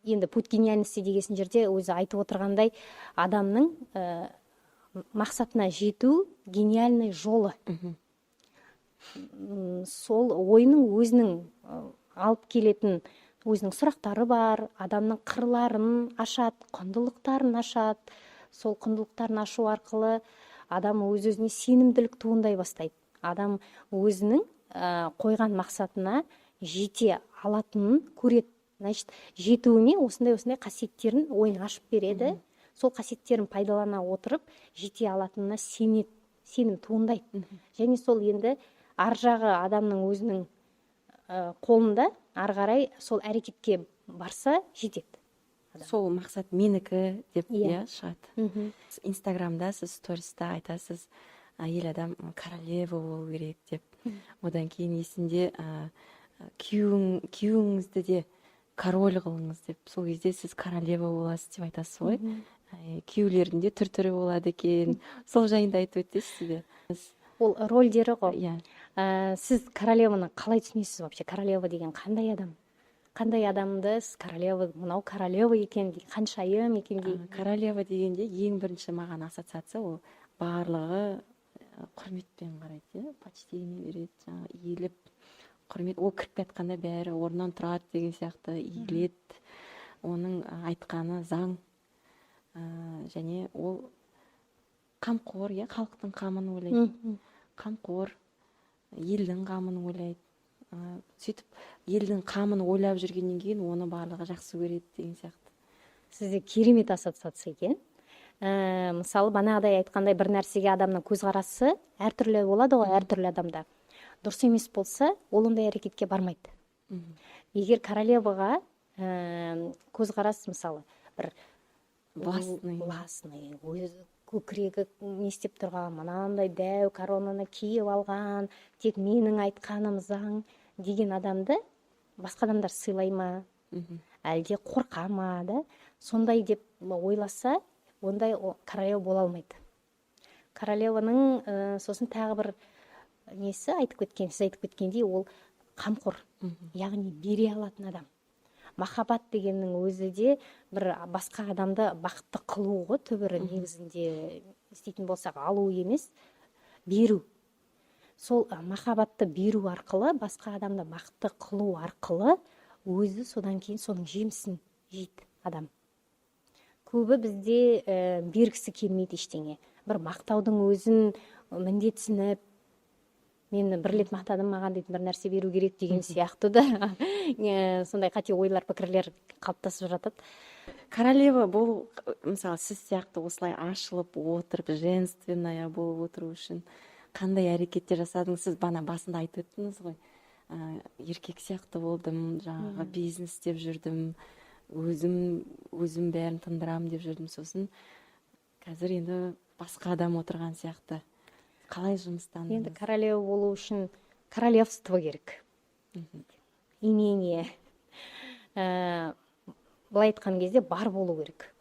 енді путь гениальности деген жерде өзі айтып отырғандай адамның мақсатына жету гениальный жолы. Сол ойының өзінің алып келетін өзінің сұрақтары бар, адамның қырларын ашады, құндылықтарын ашады. Сол құндылықтарын ашу арқылы адам өз-өзіне сенімділік туындай бастайды. Адам өзінің қойған мақсатына жете алатынын көреді. Значит, жетуіне осындай қасиеттерін ойын ашып береді. Сол қасиеттерін пайдалана отырып, жете алатынына сенім туындайды. Және сол енді ар жағы адамның өзінің қолында, ары қарай сол әрекетке барса жетеді. Сол мақсат менікі деп шығады. Инстаграмда сіз сториста айтасыз, әйел адам королева болу керек деп. Одан кейін есінде күйеуіңізді де король қылыңыз деп. Сол кезде сіз королева боласыз деп айтасыз ғой. Күйеулердің де түр-түрі болады екен. Сол жайында айтып өтесіз бе? Ол рольдері ғой. Сіз королеваны қалай түсінесіз вообще? Королева деген қандай адам? Қандай адамды королева, мынау королева екен, қаншайым екен дейді. Королева дегенде ең бірінші маған ассоциация ол барлығы құрметпен қарайды, почтение береді, жаңағы иіліп құрмет, ол кіріп жатқанда бәрі орнынан тұрады деген сияқты иіледі. Оның айтқаны заң, және ол қамқор, халықтың қамын ойлайды. Қамқор, елдің қамын ойлайды. Сөйтіп елдің қамын ойлап жүргеннен кейін оны барлығы жақсы көреді деген сияқты. Сізде керемет ассоциация екен. Мысалы бағанағыдай айтқандай бір нәрсеге адамның көзқарасы әртүрлі болады ғой, әртүрлі адамда. Дұрыс емес болса, ол ондай әрекетке бармайды. Егер королеваға көзқарас мысалы бір властный, көкірегі не істеп тұрған, мынандай дәу коронаны киіп алған, тек менің айтқаным заң деген адамды басқа адамдар сыйлай ма, әлде қорқа ма, да? Сондай деп ойласа, ондай королева бола алмайды. Королеваның сосын тағы бір несі сіз айтып кеткендей, ол қамқор, яғни бере алатын адам. Махаббат дегеннің өзі де бір басқа адамды бақытты қылу ғой, түбірі негізінде істейтін болсақ, алу емес, беру. сол махаббатты беру арқылы, басқа адамды бақытты қылу арқылы өзі содан кейін соның жемісін жейді адам. Көбі бізде бергісі келмейді ештеңе. Бір мақтаудың өзін міндетсініп, мені бір рет мақтадым, маған дейтін бір нәрсе беру керек деген сияқты да сондай қате ойлар, пікірлер қалыптасып жатады. Королева болу, мысалы сіз сияқты осылай ашылып отырып, женственная болып отыру үшін қандай әрекеттер жасадыңыз? Сіз бана басында айтып өттіңіз ғой, еркек сияқты болдым, жаңағы бизнес деп жүрдім, өзім бәрін тындырам деп жүрдім, сосын қазір енді басқа адам отырған сияқты. Қалай жұмыстандыңыз? Енді королева болу үшін королевство керек. Имение. Былай айтқан кезде бар болу керек.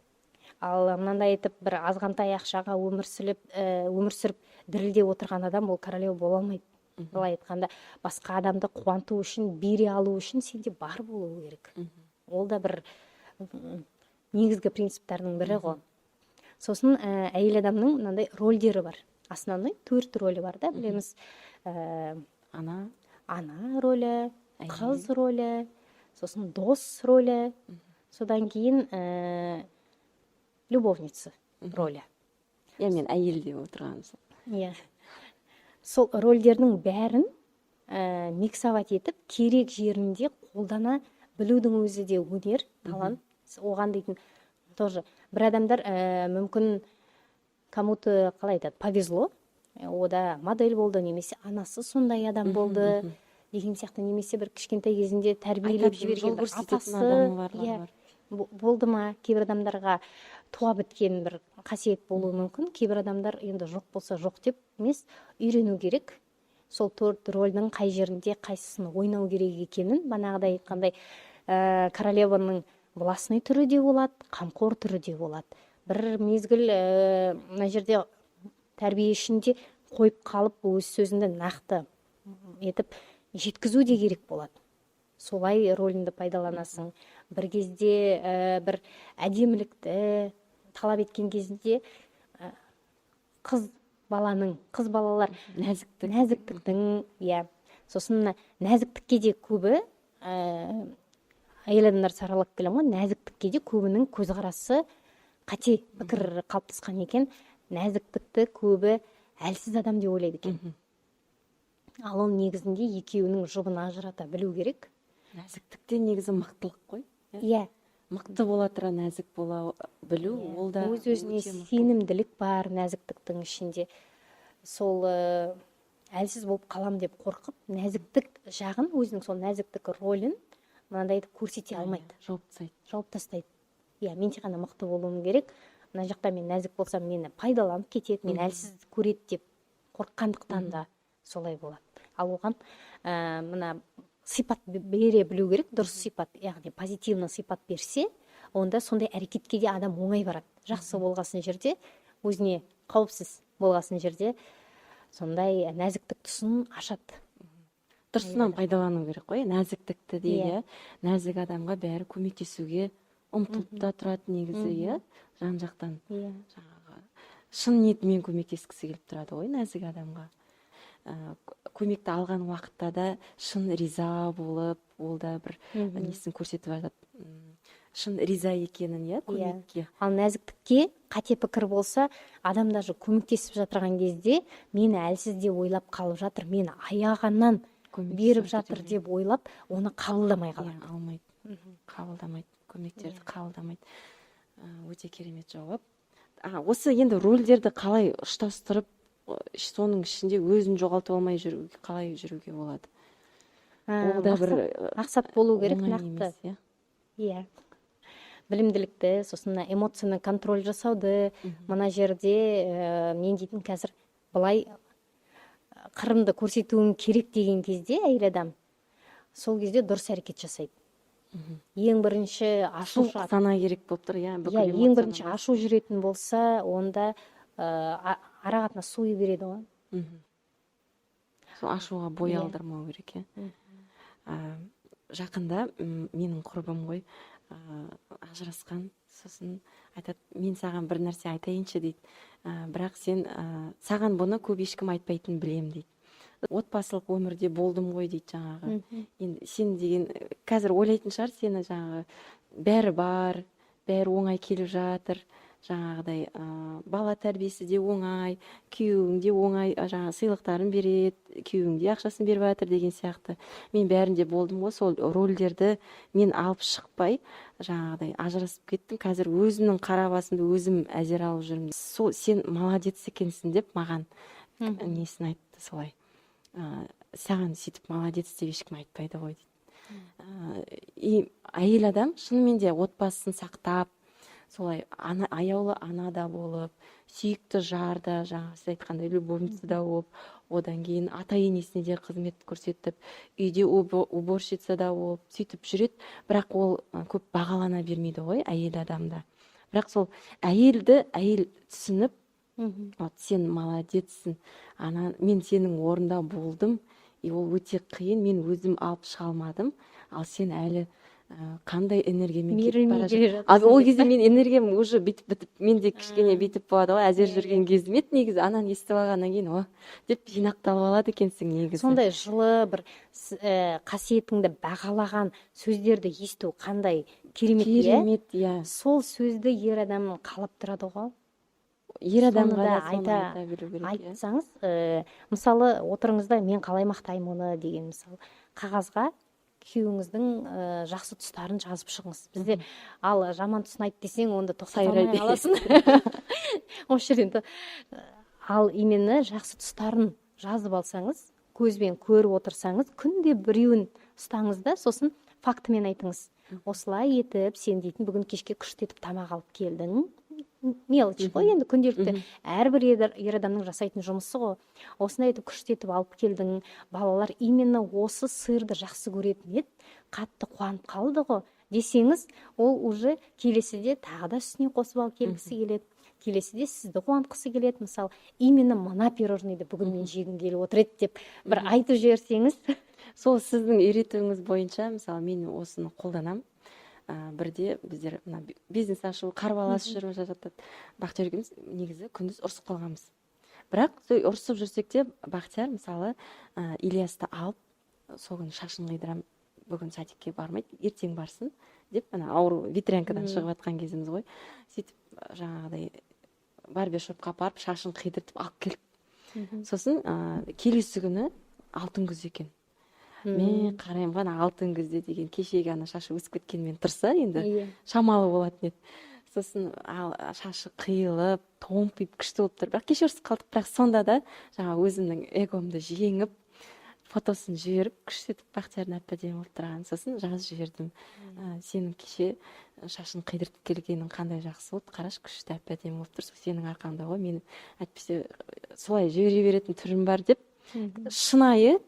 Ал мынандай айтып, бір азғантай ақшаға өмір сүріп дірілдеп отырған адам ол королева бола алмайды. Былай айтқанда, басқа адамды қуанту үшін, бере алу үшін сенде бар болу керек. Ол да бір негізгі принциптардың бірі ғой. Сосын әйел адамның мынандай рөлдері бар. Основной 4 рөлі бар да, білеміз. Ана рөлі, қыз рөлі, сосын дос рөлі, содан кейін любовница рөлі. Мен әйел деп отырғаным. Сол рөлдердің бәрін миксовать етіп, керек жерінде қолдана білудің өзі де өнер, талант. Оған дейтін тоже бір адамдар мүмкін кому-то, қалай айтады, повезло, ода модель болды, немесе анасы сондай адам болды деген сияқты, немесе бір кішкентай кезінде тәрбиелеп жіберген бір апасы болды ма. Кейбір адамдарға туа біткен бір қасиет болуы мүмкін, кейбір адамдар енді жоқ болса жоқ деп емес, үйрену керек. Сол 4 рөлдің қай жерінде қайсысын ойнау керек екенін, бағанағыдай айтқандай, королеваның властный түрі де болады, қамқор түрі де болады. Бір мезгіл мына жерде тәрбиешінде қойып қалып, өз сөзіңді нақты етіп жеткізу де керек болады. Солай рөліңді пайдаланасың. Бір кезде бір әдемілікті талап еткен кезінде қыз балалар нәзіктіктің, сосын нәзіктікке де көбі әйел адамдар саралап келем ғой, нәзіктікке де көбінің көзқарасы қате пікір қалыптасқан екен. Нәзіктікті көбі әлсіз адам деп ойлайды екен. Ал ол негізінде екеуінің жұбын ажырата білу керек. Нәзіктікте негізі мықтылық қой. Мықты бола тұра нәзік бола білу, ол да өз-өзіне сенімділік бар нәзіктіктің ішінде. Сол әлсіз болып қалам деп қорқып, нәзіктік жағын, өзінің сол нәзіктік рөлін мынандайды көрсете алмайды. Жауып тастайды. Мен тек қана мықты болуым керек. Мына жақта мен нәзік болсам, мені пайдаланып кетеді, мен әлсіз көреді деп қорыққандықтан да солай болады. Ал оған мына сипат бере білу керек, дұрыс сипат, яғни позитивный сипат берсе, онда сондай әрекетке де адам оңай барады. Жақсы болғасын жерде, өзіне қауіпсіз болғасын жерде, сондай нәзіктік тұсын ашады. Дұрысынан пайдалану керек қой, нәзіктікті де, нәзік адамға бәрі көмектесуге ұмтылып та тұрады негізі, жан жақтан. Шын ниетімен көмектескісі келіп тұрады ғой нәзік адамға. Көмекті алған уақытта да шын риза болып, ол да бір несін көрсетіп жатады. Шын риза екенін, көмекке. Ал нәзіктікке қате пікір болса, адам даже көмектесіп жатырған кезде, мені әлсіз деп ойлап қалып жатыр, мені аяғаннан беріп жатыр деп ойлап, оны қабылдамай қалады. Алмайды, қабылдамайды, көмектерді қабылдамайды. Өте керемет жауап. Осы енді рөлдерді қалай ұштастырып, соның ішінде өзін жоғалтып алмай қалай жүруге болады? Ол да бір мақсат болу керек, нақты. Білімділікті, сосын эмоцияны контроль жасауды, мына жерде мен дейтін қазір былай қырымды көрсетуім керек деген кезде әйел адам сол кезде дұрыс әрекет жасайды. Ең бірінші ашу сана керек болып тұр, ең бірінші ашу жүретін болса, онда арағатына суы береді ғой. Сол ашуға бой алдырмау керек. Жақында менің құрбым ғой, ажырасқан, сосын айтады, мен саған бір нәрсе айтайыншы дейді, бірақ сен саған бұны көп ешкім айтпайтын білем дейді. отбасылық өмірде болдым ғой дейді жаңағы. Енді сен деген қазір ойлайтын шығар сені жаңағы бәрі бар, бәрі оңай келіп жатыр. Жаңағыдай бала тәрбиесі де оңай, күйеуің де оңай жаңағы сыйлықтарын береді, күйеуің де ақшасын беріп жатыр деген сияқты. Мен бәрінде болдым ғой, сол рөлдерді мен алып шықпай жаңағыдай ажырасып кеттім. Қазір өзімнің қара басымды өзім әзер алып жүрмін. Сол сен молодец екенсің деп маған несін айтты солай. Саған сөйтіп молодец деп ешкім айтпайды ғой дейді. И әйел адам шынымен де отбасын сақтап, солай аяулы ана да болып, сүйікті жар да, жаңағы сіз айтқандай любовница да болып, одан кейін ата енесіне де қызмет көрсетіп, үйде уборщица да болып, сөйтіп жүреді. Бірақ ол көп бағалана бермейді ғой әйел адамда. Бірақ сол әйелді әйел түсініп, вот сен молодецсің, мен сенің орында болдым, и ол өте қиын, мен өзім алып шыға алмадым, ал сен әлі қандай энергиямен кетіп бара жатыр. Ол кезде мен энергиям уже бітіп, менде кішкене бүйтіп болады ғой, әзер жүрген кезім еді негізі. Ананы естіп алғаннан кейін деп жинақталып алады екенсің негізі. Сондай жылы бір қасиетіңді бағалаған сөздерді есту қандай керемет, керемет, иә. Сол сөзді ер адамның қалап тұрады ғой. Ер адамға да айта білу керек. Айтсаңыз, мысалы отырыңызда мен қалай мақтаймын оны деген, мысалы қағазға күйеуіңіздің жақсы тұстарын жазып шығыңыз. Бізде ал жаман тұсын айт десең, онда тоқтай алмай қаласың. Осы жерден ал именно жақсы тұстарын жазып алсаңыз, көзбен көріп отырсаңыз, күнде біреуін ұстаңыз да, сосын фактімен айтыңыз. Осылай етіп, сен дейтін бүгін кешке күшті етіп тамақ алып келдің. Мелочь қой, енді күнделікті әрбір ер адамның жасайтын жұмысы ғой. Осындай етіп күшті етіп алып келдің. Балалар именно осы сырды жақсы көретін еді, қатты қуанып қалды ғой десеңіз, ол уже келесіде тағы да үстіне қосып алып келгісі келеді. Келесіде сізді қуантқысы келеді. Мысалы, именно мына пирожныйды бүгін мен жегім келіп отыр еді деп бір айтып жіберсеңіз. Сол сіздің үйретуіңіз бойынша, мысалы, мен осыны қолданамын. Бірде біздер бизнес ашу, қарбалас жүріп жатады. Бақтияр екеуміз негізі күндіз ұрысып қалғанбыз. Бірақ ұрысып жүрсек те Бақтияр мысалы Ильясты алып, сол күні шашын қидырам, бүгін садикке бармайды, ертең барсын деп, ауру ветрянкадан шығып жатқан кезіміз ғой. Сөйтіп жаңағыдай барбершопқа апарып шашын қидыртып алып келді. Сосын келесі күні алтын күз екен. Мен қараймын ғана алтын күзде деген кешегі шашы өсіп кеткенмен тұрса, енді шамалы болатын еді. Сосын шашы қиылып, томпиып күшті болып тұр. Бірақ кеше ұрысып қалдық, бірақ сонда да жаңа өзімнің эгомды жеңіп, фотосын жіберіп, күшті етіп Бақтиярдың әп-әдемі болып тұрған. Сосын жазып жібердім. Сенің кеше шашын қидыртып келгенің қандай жақсы болды, қарашы, күшті әп-әдемі болып тұр. Сенің арқаңда ғой, мен әйтпесе солай жібере беретін түрім бар деп, шынайы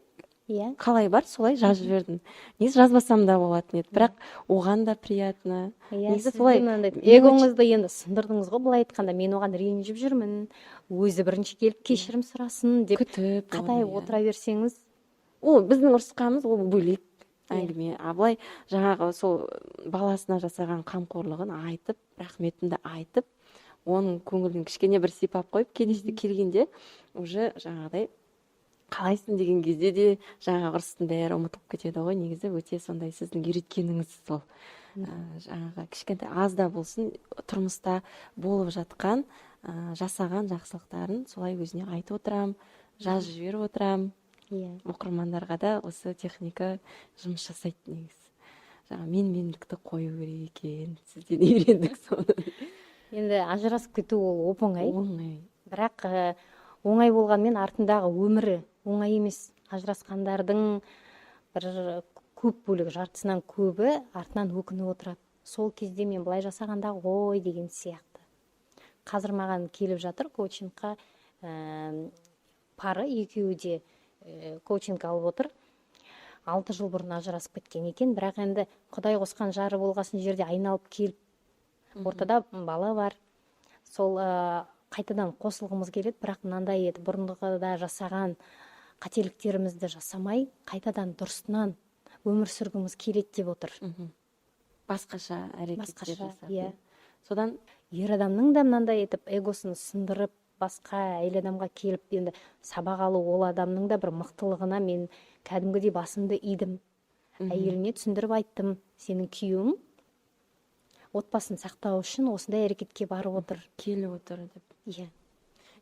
қалай бар, солай жазып жібердім. Негізі жазбасам да болатын еді, бірақ оған да приятно. Негізі солай эгоңызды енді сындырдыңыз ғой, былай айтқанда, мен оған ренжіп жүрмін, өзі бірінші келіп кешірім сұрасын деп күтіп қатайып отыра берсеңіз. Ол біздің ұрысқанымыз, ол бөлек әңгіме. Абылай жаңағы сол баласына жасаған қамқорлығын айтып, рахметімді айтып, оның көңілін кішкене бір сипап қойып, келесіде келгенде уже жаңағыдай қалайсың деген кезде де жаңағы ұрыстың бәрі ұмытылып кетеді ғой. Негізі өте сондай сіздің үйреткеніңіз сол. Жаңағы кішкентай аз да болсын тұрмыста болып жатқан жасаған жақсылықтарын солай өзіне айтып отырам, жазып жіберіп отырам. Оқырмандарға да осы техника жұмыс жасайды негізі. Жаңағы менмендікті қою керек екен, сізден үйрендік соны. Енді ажырасып кету ол оп-оңай. Бірақ оңай болғанмен артындағы өмірі оңай емес. Ажырасқандардың бір көп бөлігі, жартысынан көбі артынан өкініп отырады. Сол кезде мен былай жасағанда ғой деген сияқты. Қазір маған келіп жатыр коучингқа, пары екеуі де коучинг алып отыр. 6 жыл бұрын ажырасып кеткен екен, бірақ енді Құдай қосқан жары болғасын жерде айналып келіп, ортада бала бар. Сол қайтадан қосылғымыз келеді, бірақ мынандай еді, бұрынғыда жасаған қателіктерімізді жасамай, қайтадан дұрыстынан өмір сүргіміз келеді деп отыр. Басқаша әрекеттер жасап. Содан ер адамның да мынандай етіп эгосын сындырып, басқа әйел адамға келіп енді сабақ алу, ол адамның да бір мықтылығына мен кәдімгідей басымды идім. Әйеліне түсіндіріп айттым, сенің күйеуің отбасын сақтау үшін осындай әрекетке барып отыр. келіп отыр деп. Иә.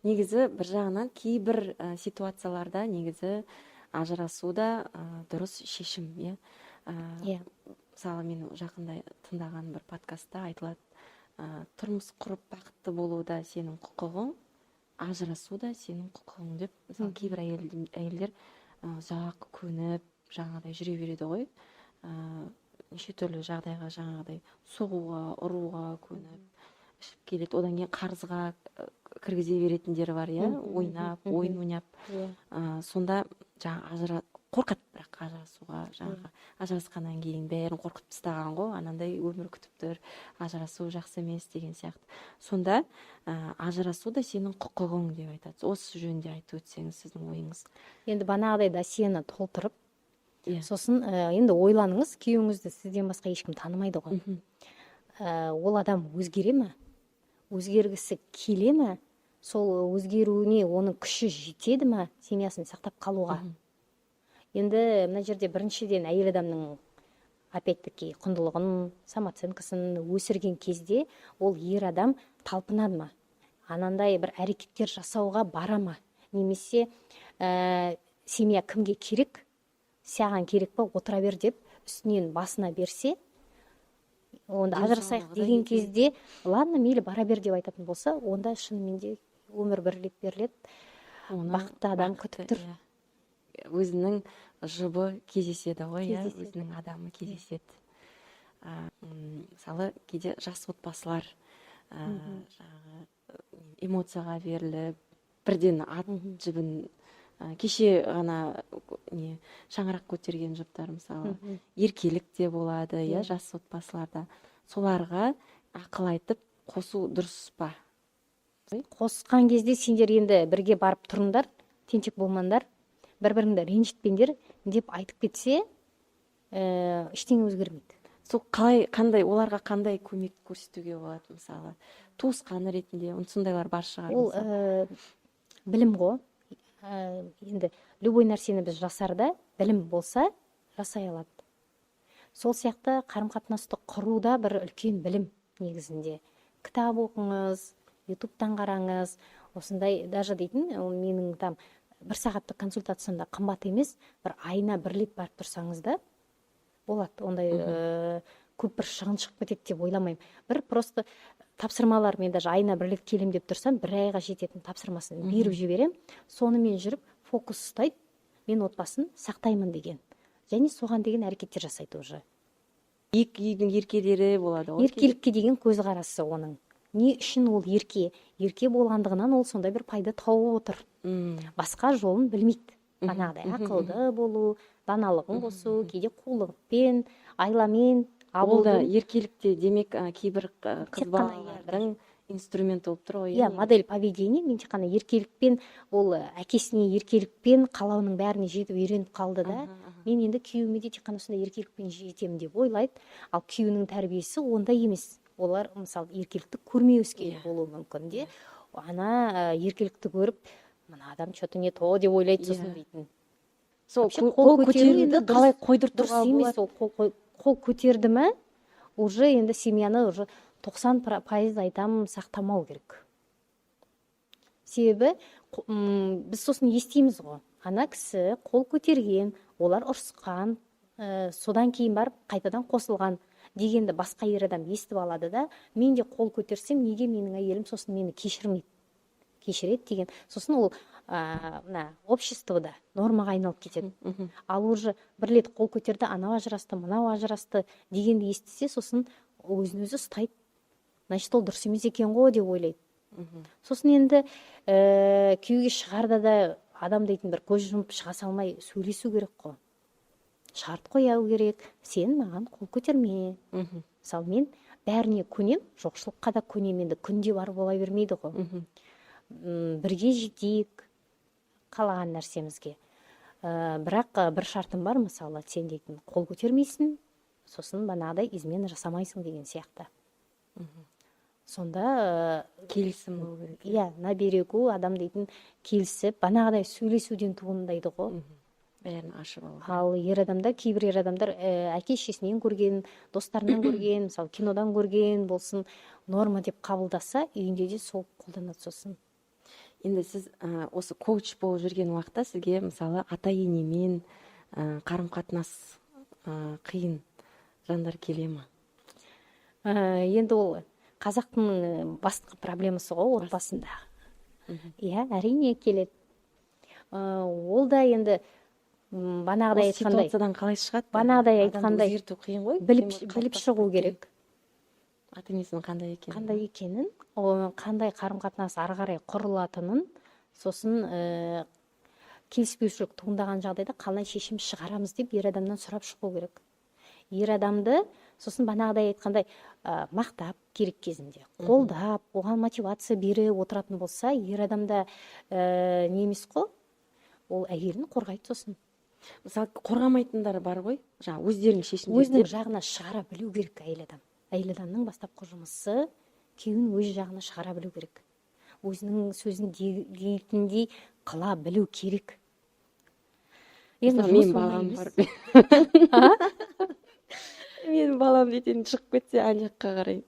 Негізі бір жағынан кейбір ситуацияларда негізі ажырасу да дұрыс шешім, иә. Иә. Мысалы, мен жақында тыңдаған бір подкастта айтылады, тұрмыс құрып бақытты болу да сенің құқығың, ажырасу да сенің құқығың деп. Мысалы, кейбір әйелдер ұзақ көніп жаңағыдай жүре береді ғой, неше түрлі жағдайға жаңағыдай соғуға, ұруға көніп ішіп келеді, одан кейін қарызға кіргізе беретіндері бар, иә, ойнап, ойын ойнап. Сонда жаңа қорқады, бірақ ажырасуға, жаңағы ажырасқаннан кейін бәрін қорқытып тастаған ғой, анандай өмір күтіп тұр, ажырасу жақсы емес деген сияқты. Сонда ажырасу да сенің құқығың деп айтады. Осы жөнінде айтып өтсеңіз, сіздің ойыңыз. Енді бағанағыдай досьені толтырып, Иә. сосын енді ойланыңыз, күйеуіңізді сізден басқа ешкім танымайды ғой. Ол адам өзгере ме? Өзгергісі келе ме? Сол өзгеруіне оның күші жетеді ме семьясын сақтап қалуға? Енді мына жерде біріншіден әйел адамның опять-таки құндылығын, самооценкасын өсірген кезде ол ер адам талпынады ма? Анандай бір әрекеттер жасауға бара ма? Немесе семья кімге керек? Саған керек па, отыра бер деп үстінен басына берсе, онда ажырасайық деген кезде, ладно, мейлі бара бер деп айтатын болса, онда шынымен де өмір бірлеп беріледі. Бақытты адам күтіп тұр. Өзінің жұбы кездеседі ғой, өзінің адамы кездеседі. Мысалы, кейде жас отбасылар эмоцияға беріліп, бірден ат жібін, кеше ғана шаңырақ көтерген жұптар, мысалы, еркелік те болады, жас отбасыларда. Соларға ақыл айтып қосу дұрыс па? Қосқан кезде сендер енді бірге барып тұрыңдар, тентек болмаңдар, бір-біріңді ренжітпеңдер деп айтып кетсе, ештеңе өзгермейді. Сол оларға қандай көмек көрсетуге болады, мысалы, туысқан ретінде, сондайлар бар шығар. Ол білім ғой. Енді любой нәрсені біз жасарда білім болса жасай алады. Сол сияқты қарым-қатынасты құруда бір үлкен білім негізінде. Кітап оқыңыз, ютубтан қараңыз, осындай даже дейтін, менің там бір сағаттық консультациясында қымбат емес, бір айына бір рет барып тұрсаңыз да болады. Ондай көп бір шығын шығып кетеді деп ойламаймын. Бір просто тапсырмалар, мен даже айына бір рет келем деп тұрсам, бір айға жететін тапсырмасын беріп жіберем, сонымен жүріп фокус ұстайды, мен отбасын сақтаймын деген. Және соған деген әрекеттер жасайды уже. Екі үйдің еркелері болады ғой. Еркелікке деген көзқарасы оның. Не үшін ол ерке? Ерке болғандығынан ол сондай бір пайда тауып отыр. Басқа жолын білмейді. Бағанағыдай ақылды болу, даналығын қосу, кейде қулықпен, айламен, Ол да еркелікте, демек, кейбір қыз балалардың инструменті болып тұр ғой. Иә, модель поведения, мен тек қана еркелікпен, ол әкесіне еркелікпен қалауының бәріне жетіп үйреніп қалды да, мен енді күйеуіме де тек қана сондай еркелікпен жетемін деп ойлайды. Ал күйеуінің тәрбиесі ондай емес. Олар мысалы еркелікті көрмей өскен болуы мүмкін де. Ана еркелікті көріп, мына адам что-то не то деп ойлайды сосын дейтін. Сол қол көтеруді қалай қойдыртуға болады? Қол көтерді ме, уже енді семьяны уже 90% айтам сақтамау керек. Себебі біз сосын естиміз ғой. Ана кісі қол көтерген, олар ұрысқан, содан кейін барып қайтадан қосылған дегенді басқа ер адам естіп алады да, мен де қол көтерсем, неге менің әйелім сосын мені кешіреді деген. Сосын ол обществода нормаға айналып кетеді. Ал уже бір рет қол көтерді, анау ажырасты, мынау ажырасты дегенді естісе, сосын өзін-өзі ұстайды. Значит, ол дұрыс емес екен ғой деп ойлайды. Сосын енді күйеуге шығарда да адам дейтін бір көз жұмып шыға салмай сөйлесу керек қой. Шарт қояу керек. Сен маған қол көтерме. Мысалы, мен бәріне көнем, жоқшылыққа да көнем, енді күнде бар бола бермейді ғой. Бірге жетейік қалаған нәрсемізге. Бірақ бір шартым бар, мысалы, сен дейтін қол көтермейсің, сосын бағанағыдай измена жасамайсың деген сияқты. сонда келісім болу керек. иә на берегу адам дейтін келісіп банағыдай сөйлесуден туындайды ғой. Бәрін ашып алу. Ал ер адамдар, кейбір ер адамдар әке шешесінен көрген, достарынан көрген, мысалы кинодан көрген болсын, норма деп қабылдаса, үйінде де сол қолданады сосын. Енді сіз осы коуч болып жүрген уақытта сізге мысалы ата-енемен қарым-қатынас қиын жандар келе ма? Енді ол қазақтың басты проблемасы ғой отбасындағы. Иә, әрине келеді. Ол да енді банағыдай айтқандай, ситуациядан қалай шығады? банағыдай айтқандай өзгерту қиын ғой. біліп шығу керек. Ата-енесінің қандай екенін, қандай қарым-қатынас ары қарай құрылатынын, сосын келіспеушілік туындаған жағдайда қалай шешім шығарамыз деп ер адамнан сұрап шығу керек. Ер адамды сосын банағыдай айтқандай мақтап керек кезінде, қолдап, оған мотивация бере отыратын болса, ер адамда немес қой, ол әйелін қорғайды сосын. Мысалы, қорғамайтындар бар ғой, жаңа өздерінің шешімдері өзінің жағына шығара білу керек әйел адам. Әйел адамның бастапқы жұмысы күйеуін өз жағына шығара білу керек. Өзінің сөзін дейтіндей қыла білу керек. Енді мен балам бар. Мен балам дейтін шығып кетсе ана жаққа қарай.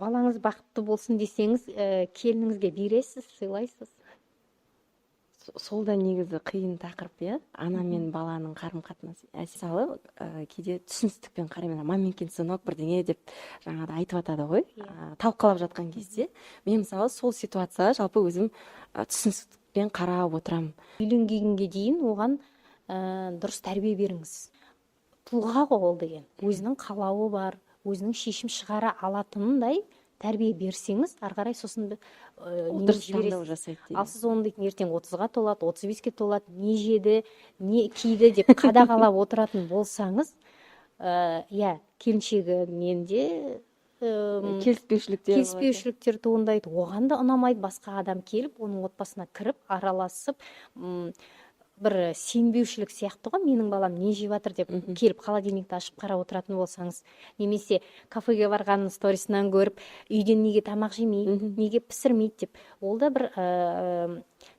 Балаңыз бақытты болсын десеңіз, келініңізге бересіз, сыйлайсыз. Сол да негізі қиын тақырып, иә? Ана мен баланың қарым-қатынасы. Мысалы, кейде түсіністікпен қараймын, маменькин сынок бірдеңе деп жаңағыда айтып жатады ғой. Талқылап жатқан кезде, мен мысалы сол ситуацияға жалпы өзім түсіністікпен қарап отырамын. Үйленгенге дейін оған дұрыс тәрбие беріңіз. Тұлға ғой ол деген. Өзінің қалауы бар, өзінің шешім шығара алатындай тәрбие берсеңіз, ары қарай сосын дұрыс таңдау жасайды. Ал сіз оны дейтін ертең 30-ға толады, 35-ке толады, не жеді, не киді деп қадағалап отыратын болсаңыз, иә, келіншегінен де келіспеушіліктер туындайды. Оған да ұнамайды, басқа адам келіп, оның отбасына кіріп, араласып, бір сенбеушілік сияқты ғой, менің балам не жеп жатыр деп келіп холодильникті ашып қарап отыратын болсаңыз, немесе кафеге барғанын сторисынан көріп, үйден неге тамақ жемейді, неге пісірмейді деп, ол да бір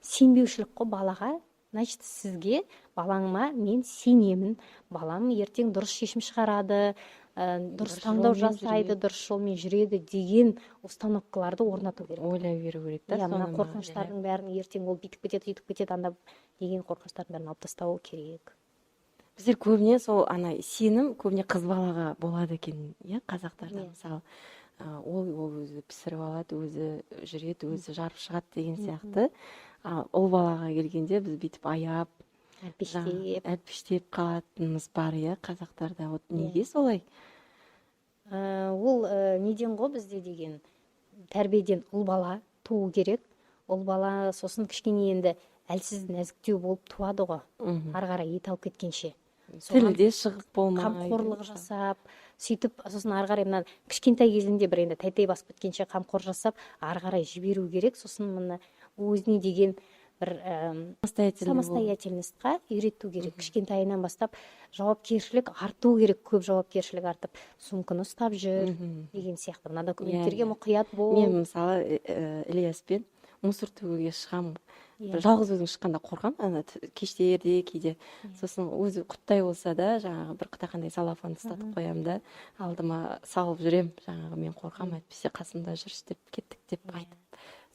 сенбеушілік қой балаға. Значит, сізге балаңма мен сенемін, балам ертең дұрыс шешім шығарады, дұрыс таңдау жасайды, дұрыс жолмен жүреді деген установкаларды орнату керек. Ойлай беру керек та. Мына қорқыныштардың бәрін ертең ол бүйтіп кетеді, үйтіп кетеді, анда деген қорқыныштардың бәрін алып тастау керек. Біздер көбіне сол сенім көбіне қыз балаға болады екен, иә, қазақтарда мысалы. Ол өзі пісіріп алады, өзі жүреді, өзі жарып шығады деген сияқты. Ол балаға келгенде біз бүйтіп аяп, әлпештеп қалатынымыз бар, иә, қазақтарда. Вот неге солай? Ол неден ғой бізде деген тәрбиеден ұл бала туу керек. Ұл бала сосын кішкене енді әлсіз нәзіктеу болып туады ғой, ары қарай ет алып кеткенше. Тілде шығып болмай, қамқорлық жасап, сөйтіп, сосын ары қарай мына кішкентай кезінде бір енді тәй басып кеткенше қамқор жасап, ары қарай жіберу керек. Сосын мына өзіне деген бір самостоятельностьқа үйрету керек. Кішкентайынан бастап жауапкершілік арту керек, көп жауапкершілік артып, сумканы ұстап жүр деген сияқты. Мына документтерге мұқият бол. Мен мысалы Ильяспен мусор төгуге шығамын. Жалғыз өзім шыққанда қорқам, кештерде кейде. Сосын өзі құттай болса да, жаңағы бір құтақандай салафан ұстатып қоямын да, алдыма салып жүрем, жаңағы мен қорқам, әйтпесе қасымда жүрші деп кеттік деп айтып.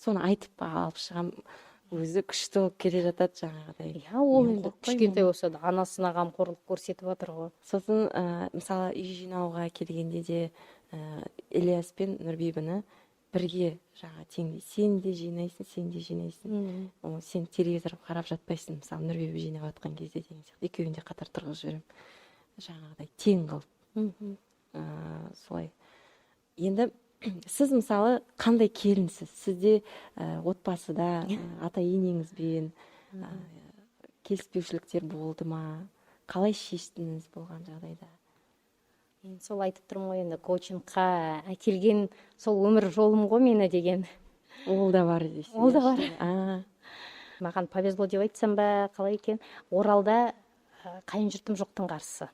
Соны айтып алып шығам, өзі күшті болып келе жатады жаңағыдай. Иә, ол енді кішкентай болса да анасына қамқорлық көрсетіп жатыр ғой. Сосын мысалы үй жинауға келгенде де Ильяс пен Нұрбибіні бірге жаңа теңдей, сен де жинайсың, сен телевизор қарап жатпайсың, мысалы Нұрбибі жинап жатқан кезде деген сияқты, екеуін де қатар тұрғызып жіберем, жаңағыдай тең қылып. Солай. Енді сіз мысалы қандай келінсіз? Сізде отбасыда ата-енеңізбен келіспеушіліктер болды ма? Қалай шештіңіз болған жағдайда? Мен сол айтып тұрмын ғой, енді коучингқа әкелген сол өмір жолым ғой мені деген. Ол да бар дейсіз. Ол да бар. Маған повезло деп айтсам ба, қалай екен? Оралда қайын жұртым жоқтың қарсы.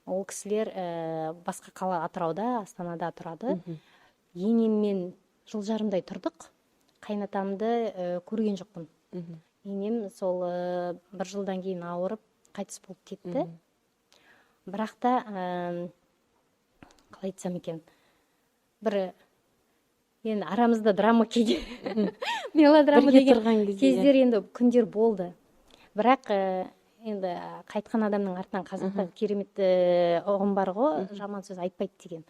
Ол кісілер басқа қала, Атырауда, Астанада тұрады. енеммен жыл жарымдай тұрдық. Қайнатамды көрген жоқпын. Енем сол бір жылдан кейін ауырып қайтыс болып кетті. Бірақ та қалай айтсам екен, бір енді арамызда драма кейде мелодрама деген кездер енді күндер болды. Бірақ енді қайтқан адамның артынан қазақта керемет ұғым бар ғой, жаман сөз айтпайды деген.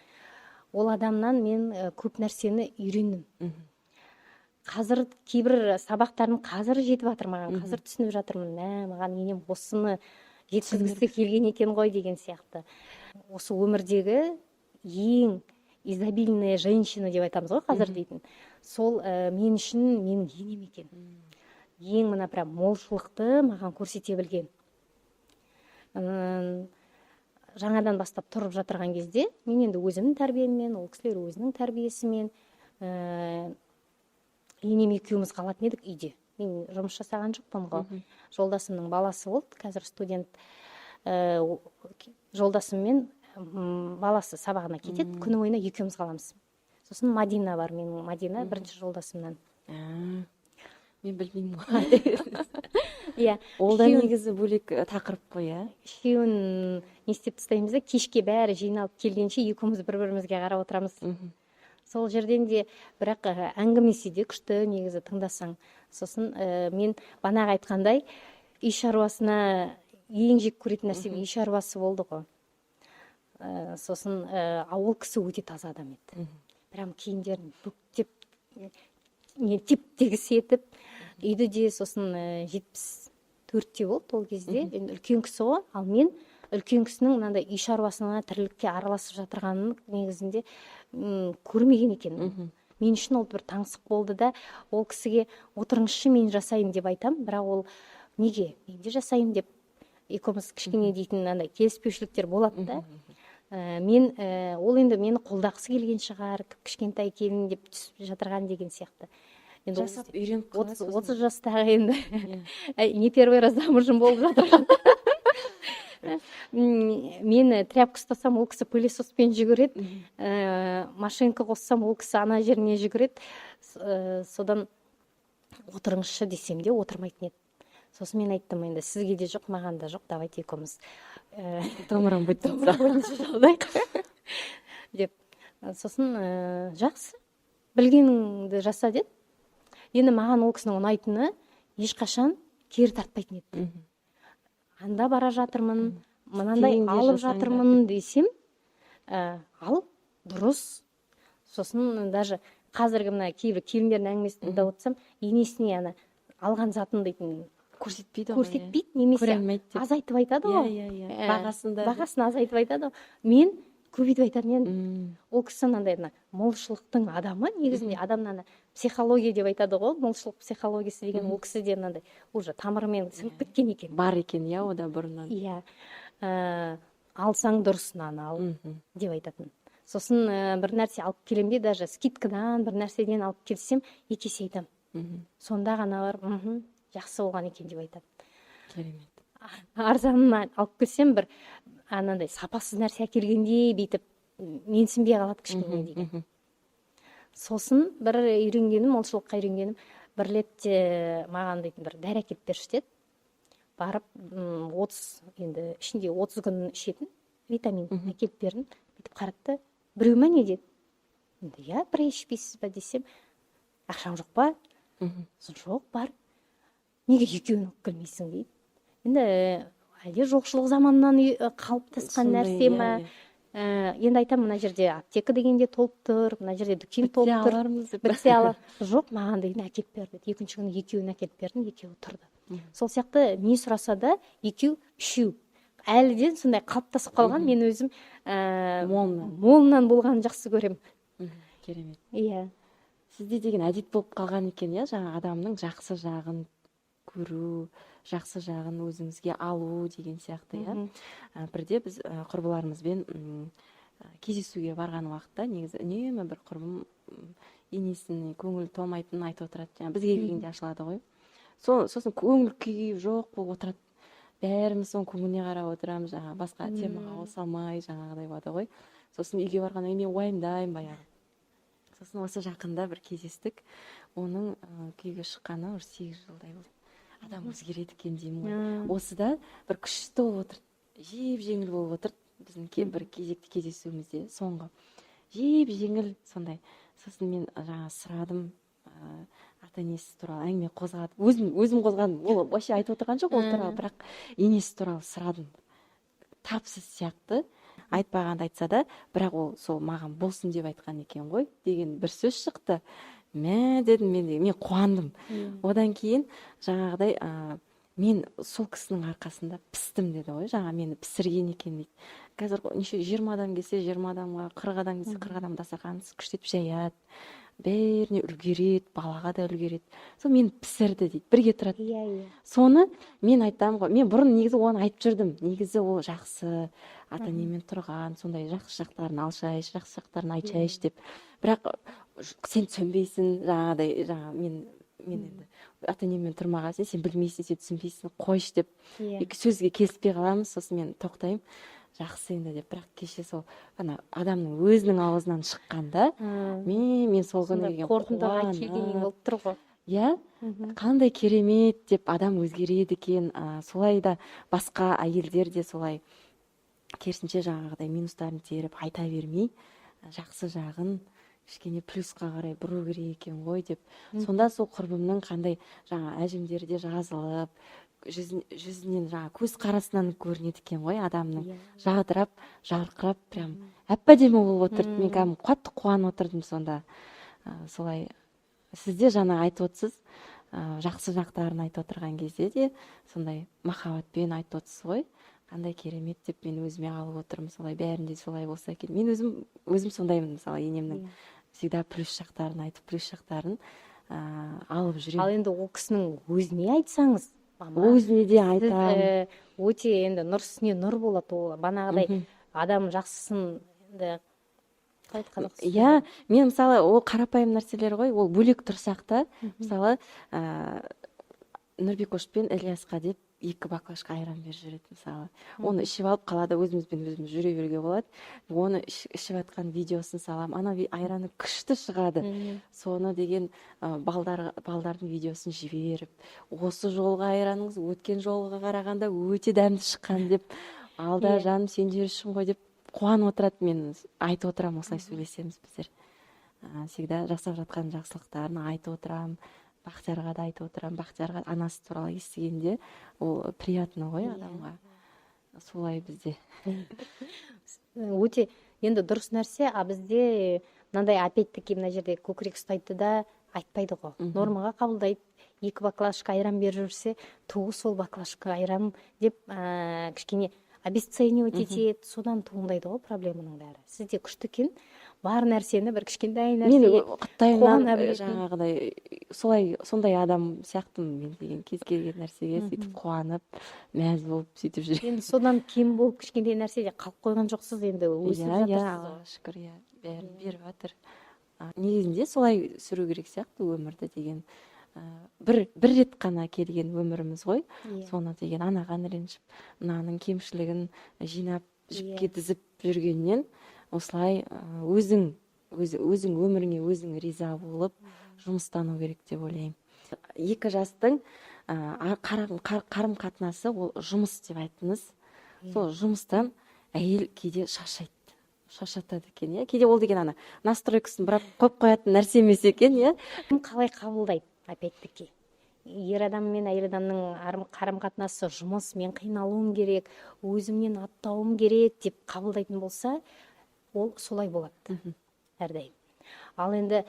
Ол адамнан мен көп нәрсені үйрендім. Қазір кейбір сабақтарын қазір жетіп жатыр маған, қазір түсініп жатырмын. Маған енем осыны жеткізгісі келген екен ғой деген сияқты. Осы өмірдегі ең изобильная женщина деп айтамыз ғой қазір дейтін. Сол мен үшін менің енем екен. Ең мына прям молшылықты маған көрсете білген. Жаңадан бастап тұрып жатырған кезде мен енді өзімнің тәрбиеммен, ол кісілер өзінің тәрбиесімен, енем екеуміз қалатын едік үйде. Мен жұмыс жасаған жоқпын ғой. Жолдасымның баласы болды, қазір студент. Жолдасыммен баласы сабағына кетеді, күні бойына екеуміз қаламыз. Сосын Мадина бар, менің Мадина бірінші жолдасымнан. Мен білмеймін ғой. Иә. Ол да негізі бөлек тақырып қой, иә. Үшеуін не істеп тастаймыз да, кешке бәрі жиналып келгенше екеуміз бір-бірімізге қарап отырамыз. Сол жерден де бірақ әңгімесі де күшті негізі тыңдасаң. Сосын мен банағы айтқандай үй шаруасына ең жек көретін нәрсем үй шаруасы болды ғой. Сосын ол кісі өте таза адам еді. Прям киімдерін бүктеп, теп-тегіс етіп, үйді де сосын 74-те болды ол кезде. Енді үлкен кісі ғой, ал мен үлкен кісінің мынандай үй шаруасына тірлікке араласып жатырғанын негізінде көрмеген екен. Мен үшін ол бір таңсық болды да, ол кісіге отырыңызшы мен жасайын деп айтам, бірақ ол неге мен де жасайын деп екеуміз кішкене дейтін мынандай келіспеушіліктер болады да. Мен ол енді мені қолдағысы келген шығар, кішкентай келін деп түсіп жатырған деген сияқты. Жасап үйреніп қаласыз. 30 жастағы енді не первый раз замужем болып жатырған. Мен тряпка ұстасам, ол кісі пылесоспен жүгіреді, машинка қоссам, ол кісі ана жеріне жүгіреді. Содан отырыңызшы десем де отырмайтын еді. Сосын мен айттым, енді сізге де жоқ, маған да жоқ, давайте екеуміз Домыран жалдайық деп. Сосын жақсы, білгеніңді жаса деді. Енді маған ол кісінің ұнайтыны ешқашан кері тартпайтын еді. Анда бара жатырмын, мынандай алып жатырмын десем, ал дұрыс. Сосын даже қазіргі мына кейбір келіндердің әңгімесін тыңдап отырсам, енесіне ана алған затын дейтін көрсетпейді, немесе азайтып айтады ғой. Бағасын азайтып айтады ғой. Мен көбейтіп айтатын едім. Ол кісі мынандай молшылықтың адамы, негізінде адамнан психология деп айтады ғой, молшылық психологиясы деген ол кісі де мынандай уже тамырымен сіңіп кеткен екен. Бар екен, иә, ода бұрыннан. Иә. Алсаң дұрысынан ал деп айтатын. Сосын бір нәрсе алып келемде, даже скидкадан бір нәрседен алып келсем, 2 есе айтам. Сонда ғана бар, жақсы болған екен деп айтады. Керемет. Арзанынан алып келсем, бір анандай сапасыз нәрсе әкелгенде бүйтіп менсінбей қалады кішкене деген. Сосын бір үйренгенім, молшылыққа үйренгенім, бір ретте маған дейтін бір дәрі әкеліп берші деді. Барып 30, енді ішінде 30 күн ішетін витамин әкеліп бердім. Бүйтіп қаратты, біреу ма не деді? Иә, бір ішпейсіз ба десем, ақшам жоқ па? Жоқ, бар. Неге екеуін алып келмейсің дейді. Енді әлде жоқшылық заманнан қалыптасқан нәрсе ма? Енді айтам, мына жерде аптека дегенде толып тұр, мына жерде дүкен толып тұр. Бітсе алар. Жоқ, маған деген әкеліп берді. Екінші күні екеуін әкеліп бердім, екеуі тұрды. Сол сияқты не сұраса да, екеу, үшеу. Әліден сондай қалыптасып қалған, мен өзім молынан болғанын жақсы көрем. Керемет. Иә. Сізде деген әдет болып қалған екен, иә, жаңа адамның жақсы жағын көру, жақсы жағын өзіңізге алу деген сияқты, иә. Бірде біз құрбыларымызбен кездесуге барған уақытта, негізі үнемі бір құрбым енесіне көңіл толмайтынын айтып отырады. Бізге келгенде ашылады ғой. Сосын көңіл күй жоқ болып отырады. Бәріміз соның көңіліне қарап отырамыз, жаңа басқа темаға қоса алмай, жаңағыдай болады ғой. Сосын үйге барғаннан кейін мен уайымдаймын баяғы. сосын осы жақында бір кездестік, оның күйеуге шыққаны уже 8 жылдай болды. Адам өзгереді екен деймін ғой. Осы да бір күшті болып отыр, жеп жеңіл болып отыр. Біздің бір кезекті кездесуімізде соңғы жеп жеңіл сондай. Сосын мен жаңа сұрадым, ата енесі туралы әңгіме қозғадым. Өзім қозғадым. Ол вообще айтып отырған жоқ ол туралы, бірақ енесі туралы сұрадым. Тапсыз сияқты. Айтпағанды айтса да, бірақ ол сол маған болсын деп айтқан екен ғой деген бір сөз шықты. Мә дедім, мен қуандым. Одан кейін жаңағыдай мен сол кісінің арқасында пістім деді ғой, жаңа мені пісірген екен дейді. Қазір неше 20 адам келсе 20 адамға, 40 адам келсе 40 адам дастархан күштеп жаяды, бәріне үлгереді, балаға да үлгереді. Сол мені пісірді дейді, бірге тұрады. Соны мен айтамын ғой, мен бұрын негізі оны айтып жүрдім. Негізі ол жақсы, ата енемен тұрған, сондай жақсы жақтарын алшайшы, жақсы жақтарын айтшайшы деп. Бірақ сен түсінбейсің, мен енді ата енеммен тұрмаған сен білмейсің, сен түсінбейсің, қойшы деп екі сөзге келіспей қаламыз. Сосын мен тоқтаймын, жақсы енді деп. бірақ кеше сол адамның өзінің аузынан шыққанда мен сол күні келген қорытындыға келгенің болып тұр ғой. Иә, қандай керемет деп адам өзгереді екен. Солай да басқа әйелдер де солай керісінше жаңағыдай минустарын теріп айта бермей, жақсы жағын кішкене плюсқа қарай бұру керек екен ғой деп. Сонда сол құрбымның қандай жаңа әжімдері де жазылып, жүзінен жаңа көз қарасынан көрінеді екен ғой адамның. Жадырап, жарқырап, прям әп-әдемі болып отырды. Мен кәдімгі қатты қуанып отырдым сонда. Солай сізде жаңа айтып отырсыз, жақсы жақтарын айтып отырған кезде де сондай махаббатпен айтып отырсыз ғой. Қандай керемет деп мен өзіме алып отырмын. Солай бәрінде солай болса екен. Мен өзім сондаймын, мысалы енемнің всегда плюс жақтарын айтып, плюс жақтарын алып жүремін. Ал енді ол кісінің өзіне айтсаңыз, өзіне де айтамын. Өте енді нұр үстіне нұр болады. Ол бағанағыдай адам жақсысын енді иә, мен мысалы ол қарапайым нәрселер ғой, ол бөлек тұрсақ та, мысалы Нұрбекош пен Ілиясқа деп 2 баклажка айран беріп жүреді мысалы. Оны ішіп алып қалада өзімізбен жүре беруге болады. Оны ішіп атқан видеосын салам. Ана айраны күшті шығады. Соны деген балдардың видеосын жіберіп, осы жолға айраныңыз өткен жолға қарағанда өте дәмді шыққан деп, алда жаным сен жүрсің ғой деп қуанып отырады. Мен айтып отырамын, осылай сөйлесеміз біздер. Всегда жасап жатқан жақсылықтарын айтып отырамын. Бақтиярға да айтып отырамын. Бақтиярға анасы туралы естігенде ол приятно ғой адамға. Солай бізде. Өте енді дұрыс нәрсе, бізде мынандай опять-таки мына жерде көкірек ұстайды да айтпайды ғой. Нормаға қабылдайды. 2 баклажка айран беріп жүрсе, туы сол баклажка айран деп кішкене обесценивать етеді. Содан туындайды ғой проблеманың бәрі. Сізде күшті екен. Бар нәрсені бір кішкентай нәрсеге Құттайынан жаңағыдай сондай адам сияқтымын мен деген, кез келген нәрсеге сөйтіп қуанып, мәз болып сөйтіп жүрем. Енді содан кем болып кішкентай нәрседе қалып қойған жоқсыз, енді өсіп жатырсыз. Аллаға шүкір, бәрін беріп жатыр. Негізінде солай сүру керек сияқты өмірді деген. Бір рет қана келген өміріміз ғой. Соны деген анаған ренжіп, мынаның кемшілігін жинап, жіпке дізіп жүргеннен осылай өзің өміріңе өзің риза болып жұмыстану керек деп ойлаймын. 2 жастың қарым қатынасы ол жұмыс деп айттыңыз. Сол жұмыстан әйел кейде шаршатады екен, кейде ол деген настройкасын бірақ қойып қоятын нәрсе емес екен, қалай қабылдайды? Опять-таки ер адам мен әйел адамның қарым қатынасы жұмыс, мен қиналуым керек, өзімнен аттауым керек деп қабылдайтын болса, ол солай болады әрдайым. Ал енді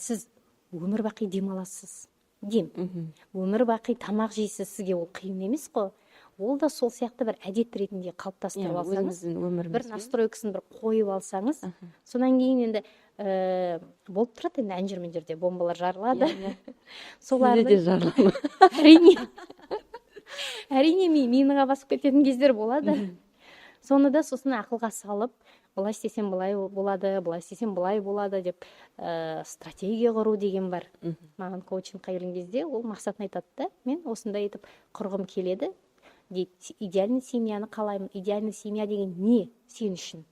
сіз өмір бақи демаласыз. Өмір бақи тамақ жейсіз, сізге ол қиын емес қой. Ол да сол сияқты бір әдет ретінде қалыптастырып алсаңыз, бір настройкасын бір қойып алсаңыз, содан кейін енді болып тұрады, енді әнжірмен жерде бомбалар жарылады. Сізде де жарылады. Әрине миыңа басып кететін кездер болады. Соны да сосын ақылға салып, былай істесем былай болады, былай істесем былай болады деп стратегия құру деген бар. Маған коучинг келген кезде ол мақсатын айтады да, мен осындай етіп құрғым келеді дейді, идеальный семьяны қалаймын. Идеальный семья деген не сен үшін?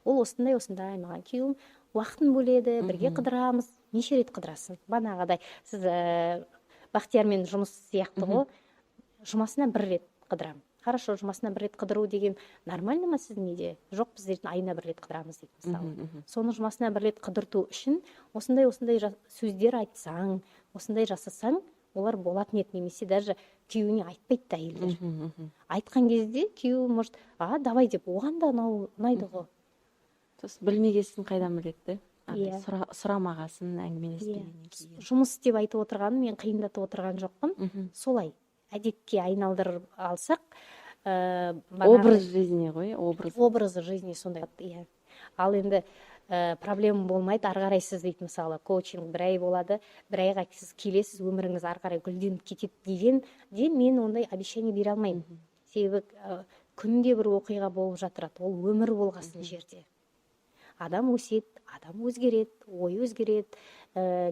Ол осындай, маған күйеуім уақытын бөледі, бірге қыдырамыз. Неше рет қыдырасың? Бағанағыдай сіз Бақтиярмен жұмыс сияқты ғой, жұмасына бір рет қыдырам. Хорошо, жұмасына бір рет қыдыру деген нормально ма сіздің неде? Жоқ, біз айына бір рет қыдырамыз дейді мысалы. Соны жұмасына бір рет қыдырту үшін осындай сөздер айтсаң, осындай жасасаң, олар болатын еді. Немесе даже күйеуіне айтпайды да әйелдер. Айтқан кезде күйеуі может, давай деп, оған да ұнайды ғой. Сосын білмегесін қайдан біледі? Сұрамағасын әңгімелеспегеннен кейін. Жұмыс деп айтып отырғанын мен қиындатып отырған жоқпын. Солай әдетке айналдырып алсақ, образ жизни ғой, образы жизни сондай. Ал енді проблема болмайды, ары қарай сіз дейді мысалы коучинг бір ай болады, бір айға сіз келесіз, өміріңіз ары қарай гүлденіп кетеді дегенде мен ондай обещание бере алмаймын. Себебі күнде бір оқиға болып жатырады, ол өмір болғасын жерде. Адам өседі, адам өзгереді, ой өзгереді,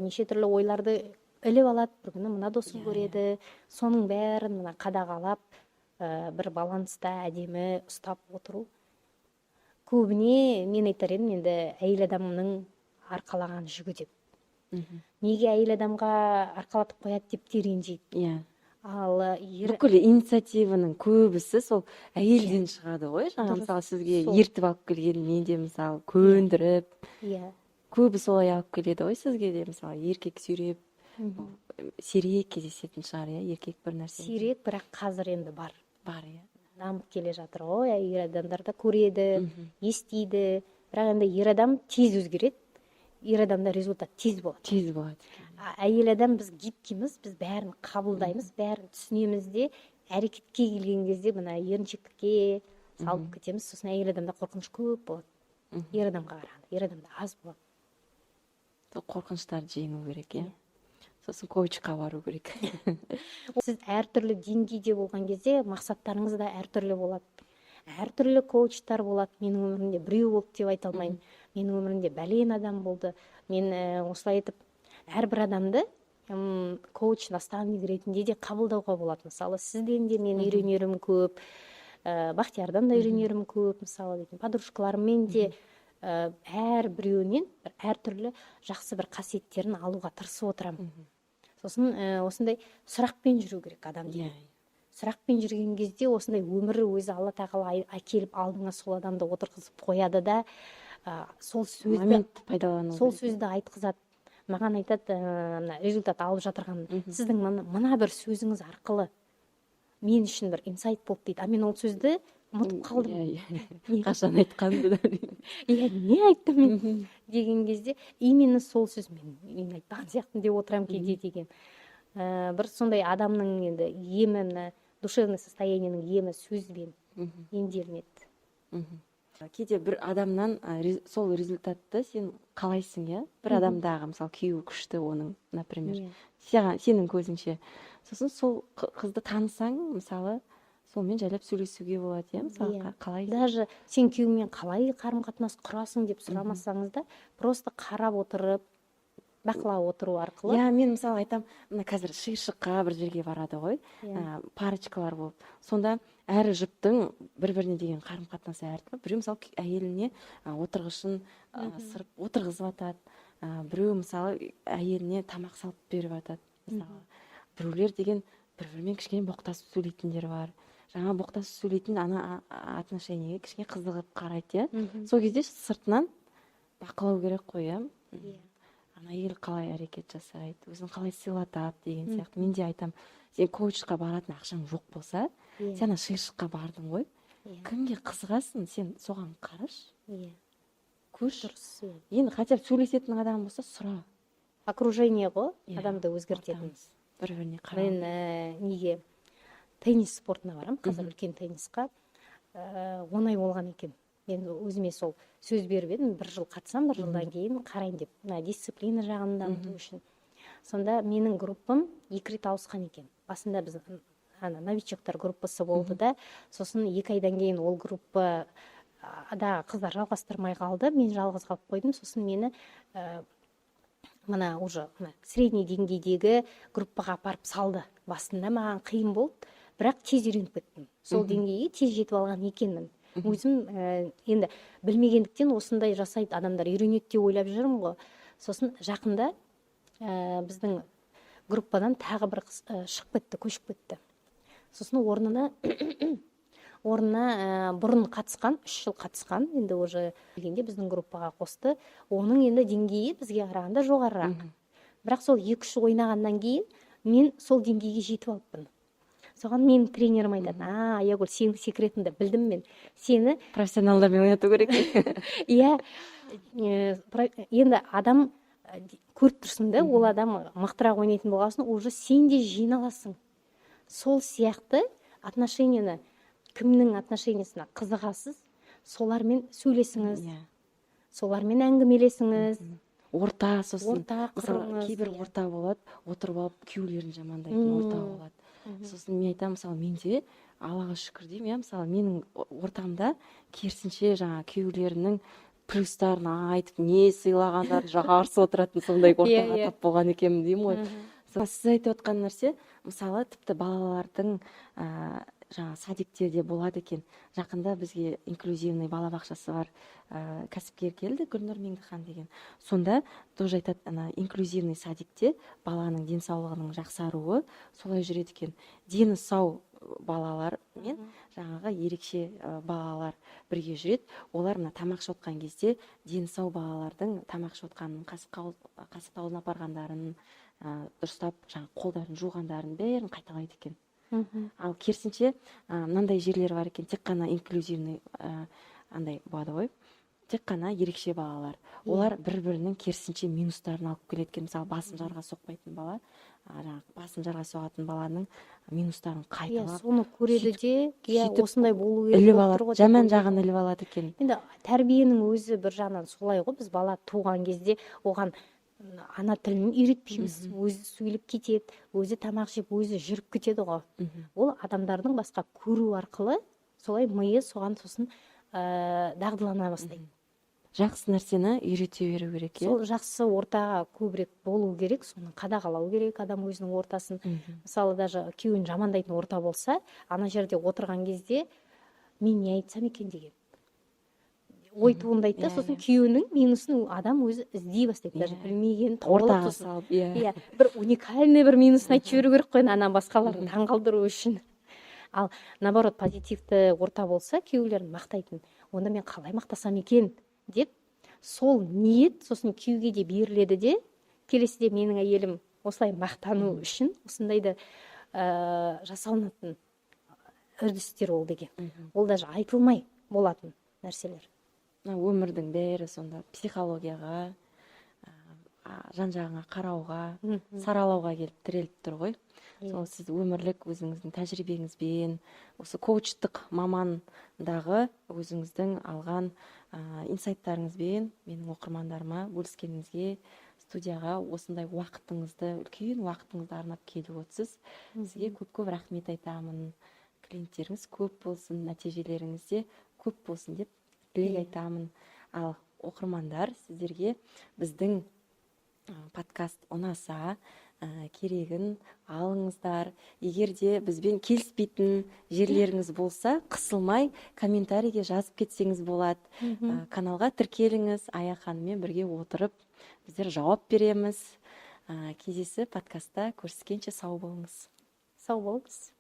неше түрлі ойларды іліп алады, бір күні мына досын көреді, соның бәрін мына қадағалап, бір баланста әдемі ұстап отыру. Көбіне мен айтар едім, енді әйел адамның арқалаған жүгі деп. Неге әйел адамға арқалатып қояды деп те ренжиді. Ал бүкіл инициативаның көбісі сол әйелден шығады ғой. Жаңа мысалы сізге ертіп алып келген, мен де мысалы көндіріп, көбі солай алып келеді ғой сізге де. Мысалы еркек сүйреп, сирек кездесетін шығар, еркек бір нәрсе. Сирек, бірақ қазір енді бар. Бар, дамып келе жатыр ғой, ер адамдар да көреді, естиді. Бірақ енді ер адам тез өзгереді, ер адамда результат тез болады. Әйел адам біз гибкиміз, біз бәрін қабылдаймыз, бәрін түсінеміз де, әрекетке келген кезде мына еріншектікке салып кетеміз. Сосын әйел адамда қорқыныш көп болады. Ер адамға қарағанда, ер адамда аз болады. Қорқыныштарды жеңу керек, сосын коучқа бару керек. Сіз әртүрлі деңгейде болған кезде мақсаттарыңыз да әртүрлі болады. Әртүрлі коучтар болады. Менің өмірімде біреу болды деп айта алмаймын. Менің өмірімде бәлен адам болды. Мен осылай етіп, әрбір адамды коуч, наставник ретінде де қабылдауға болады. Мысалы, сізден де мен үйренерім көп, Бақтиярдан да үйренерім көп, мысалы, подружкаларыммен де әрбіреуінен әртүрлі жақсы бір қасиеттерін алуға тырысып отырамын. Сосын осындай сұрақпен жүру керек адам. Сұрақпен жүрген кезде осындай өмірі өзі Алла тағала әкеліп алдыңа сол адамды отырғызып қояды да, сол сөзді айтқызады. Маған айтады, результат алып жатырған, сіздің мына бір сөзіңіз арқылы мен үшін бір инсайт болды дейді. Мен ол сөзді ұмытып қалдым. Қашан айтқанды да. Не айттым мен деген кезде, именно сол сөз мен айтқан сияқты деп отырам кейде деген. Бір сондай адамның енді емі, душевный состояниенің емі сөзбен емделінеді. Кейде бір адамнан сол результатты сен қалайсың, бір адамдағы, мысалы, күйеуі күшті оның, например, сенің көзіңше. Сосын сол қызды танысаң, мысалы, сонымен жайлап сөйлесуге болады, мысалы, қалай? Даже сен күйеуіңмен қалай қарым-қатынас құрасың деп сұрамасаңыз да, просто қарап отырып, бақылап отыру арқылы. Мен мысалы айтам, мына қазір шиыршыққа бір жерге барады ғой, парочкалар болып. Сонда әрі жұптың бір-біріне деген қарым-қатынасы әртүрлі. Біреу мысалы әйеліне отырғышын сырып отырғызып атады. Біреу мысалы әйеліне тамақ салып беріп атады. Мысалы, біреулер деген бір-бірімен кішкене боқтасып сөйлейтіндер бар. Жаңа боқтасып сөйлейтін отношениеге кішкене қызығып қарайды. Сол кезде сыртынан бақылау керек қой, әйел қалай әрекет жасайды, өзін қалай сыйлатады деген сияқты. Мен де айтам, сен коучқа баратын ақшаң жоқ болса, сен шиыршыққа бардың ғой, кімге қызығасың, сен соған қараш, көрш. Енді хотя бы сөйлесетін адам болса, сұра. Окружение ғой, адамды өзгертетін. Бір-біріне қарау. Мен неге теннис спортына барам, қазір үлкен теннисқа, оңай болған екен. Мен өзіме сол сөз беріп едім, бір жыл қатысам, бір жылдан кейін қарайын деп, дисциплина жағын дамыту үшін. Сонда менің группам 2 рет ауысқан екен. Басында біз новичоктар группасы болды да, сосын 2 айдан кейін ол группада қыздар жалғастырмай қалды, мен жалғыз қалып қойдым. Сосын мені мына уже средний деңгейдегі группаға апарып салды. Басында маған қиын болды, бірақ тез үйреніп кеттім. Сол деңгейге тез жетіп алған екенмін. өзім енді білмегендіктен осындай жасайды адамдар, үйренеді деп ойлап жүрмін ғой. Сосын жақында біздің группадан тағы бір қыз шығып кетті, көшіп кетті. Сосын орнына бұрын қатысқан, 3 жыл қатысқан, енді уже келгенде біздің группаға қосты. Оның енді деңгейі бізге қарағанда жоғарырақ. Бірақ сол 2-3 жыл ойнағаннан кейін мен сол деңгейге жетіп алыппын. Соған менің тренерім айтады: Аягүл, сенің секретіңді білдім мен. Сені профессионалдармен ойнату керек. иә, енді адам көріп тұрсың да, ол адам мықтырақ ойнайтын болған соң уже сен де жиналасың. Сол сияқты отношенияны, кімнің отношениясына қызығасыз, солармен сөйлесіңіз, солармен әңгімелесіңіз. Орта, сосын Орта құрыңыз. кейбір орта болады, отырып алып күйеулерін жамандайтын орта болады. Сосын мен айтамын, мысалы, менде Аллаға шүкір деймін, мысалы, менің ортамда керісінше жаңа күйеулерінің плюстарын айтып, не сыйлағандарын жақсы отыратын сондай ортаға тап болған екенмін деймін ғой. Сіз айтып отқан нәрсе, мысалы, тіпті балалардың жаңа садиктерде болады екен. Жақында бізге инклюзивный балабақшасы бар кәсіпкер келді, Гүлнұр Меңдіхан деген. Сонда тоже айтады, инклюзивный садикте баланың денсаулығының жақсаруы солай жүреді екен. Дені сау балалар мен жаңағы ерекше балалар бірге жүреді. Олар мына тамақ ішіп кезде дені сау балалардың тамақ ішіп отқанын, қасық аузына апарғандарын, дұрыстап жаңа қолдарын жуғандарын бәрін қайталайды екен. Ал керісінше мынандай жерлер бар екен, тек қана инклюзивный андай болады ғой, тек қана ерекше балалар. Олар бір-бірінің керісінше минустарын алып келеді екен. Мысалы, басын жарға соқпайтын бала, басын жарға соғатын баланың минустарын қайталап, соны көреді де, осындай болу керек. іліп алады, жаман жағын іліп алады екен. Енді тәрбиенің өзі бір жағынан солай ғой. Біз бала туған кезде оған ана тілін үйретпейміз, өзі сөйлеп кетеді, өзі тамақ жеп, өзі жүріп кетеді ғой. Ол адамдардың басқа көру арқылы солай миы соған сосын дағдылана бастайды. Жақсы нәрсені үйрете беру керек. Сол жақсы ортаға көбірек болу керек, соны қадағалау керек адам өзінің ортасын. Мысалы, даже күйеуін жамандайтын орта болса, ана жерде отырған кезде мен не айтсам екен деген ой туындайды. Сосын күйеуінің минусын адам өзі іздей бастайды, даже білмеген ортаға салып. Бір уникальный бір минусын айтып жіберу керек қой, ана басқаларын таңғалдыру үшін. Ал наоборот, позитивті орта болса, күйеулерін мақтайтын, онда мен қалай мақтасам екен деп, сол ниет сосын күйеуге де беріледі де, келесіде менің әйелім осылай мақтану үшін осындайды жасалынатын үрдістер ол деген. Ол даже айтылмай болатын нәрселер. Өмірдің бәрі сонда психологияға, жан-жағыңа қарауға, саралауға келіп тіреліп тұр ғой. Сол сіз өмірлік өзіңіздің тәжірибеңізбен, осы коучтық мамандағы өзіңіздің алған инсайттарыңызбен менің оқырмандарыма бөліскеніңізге, студияға осындай уақытыңызды, үлкен уақытыңызды арнап келіп отырсыз. Сізге көп-көп рахмет айтамын. Клиенттеріңіз көп болсын, нәтижелеріңіз де көп болсын деп тілек айтамын. Ал оқырмандар, сіздерге біздің подкаст ұнаса, керегін алыңыздар. Егер де бізбен келіспейтін жерлеріңіз болса, қысылмай комментарийге жазып кетсеңіз болады. Каналға тіркеліңіз, Ая ханыммен бірге отырып, біздер жауап береміз. Кездесіп подкастта көріскенше сау болыңыз. Сау болыңыз.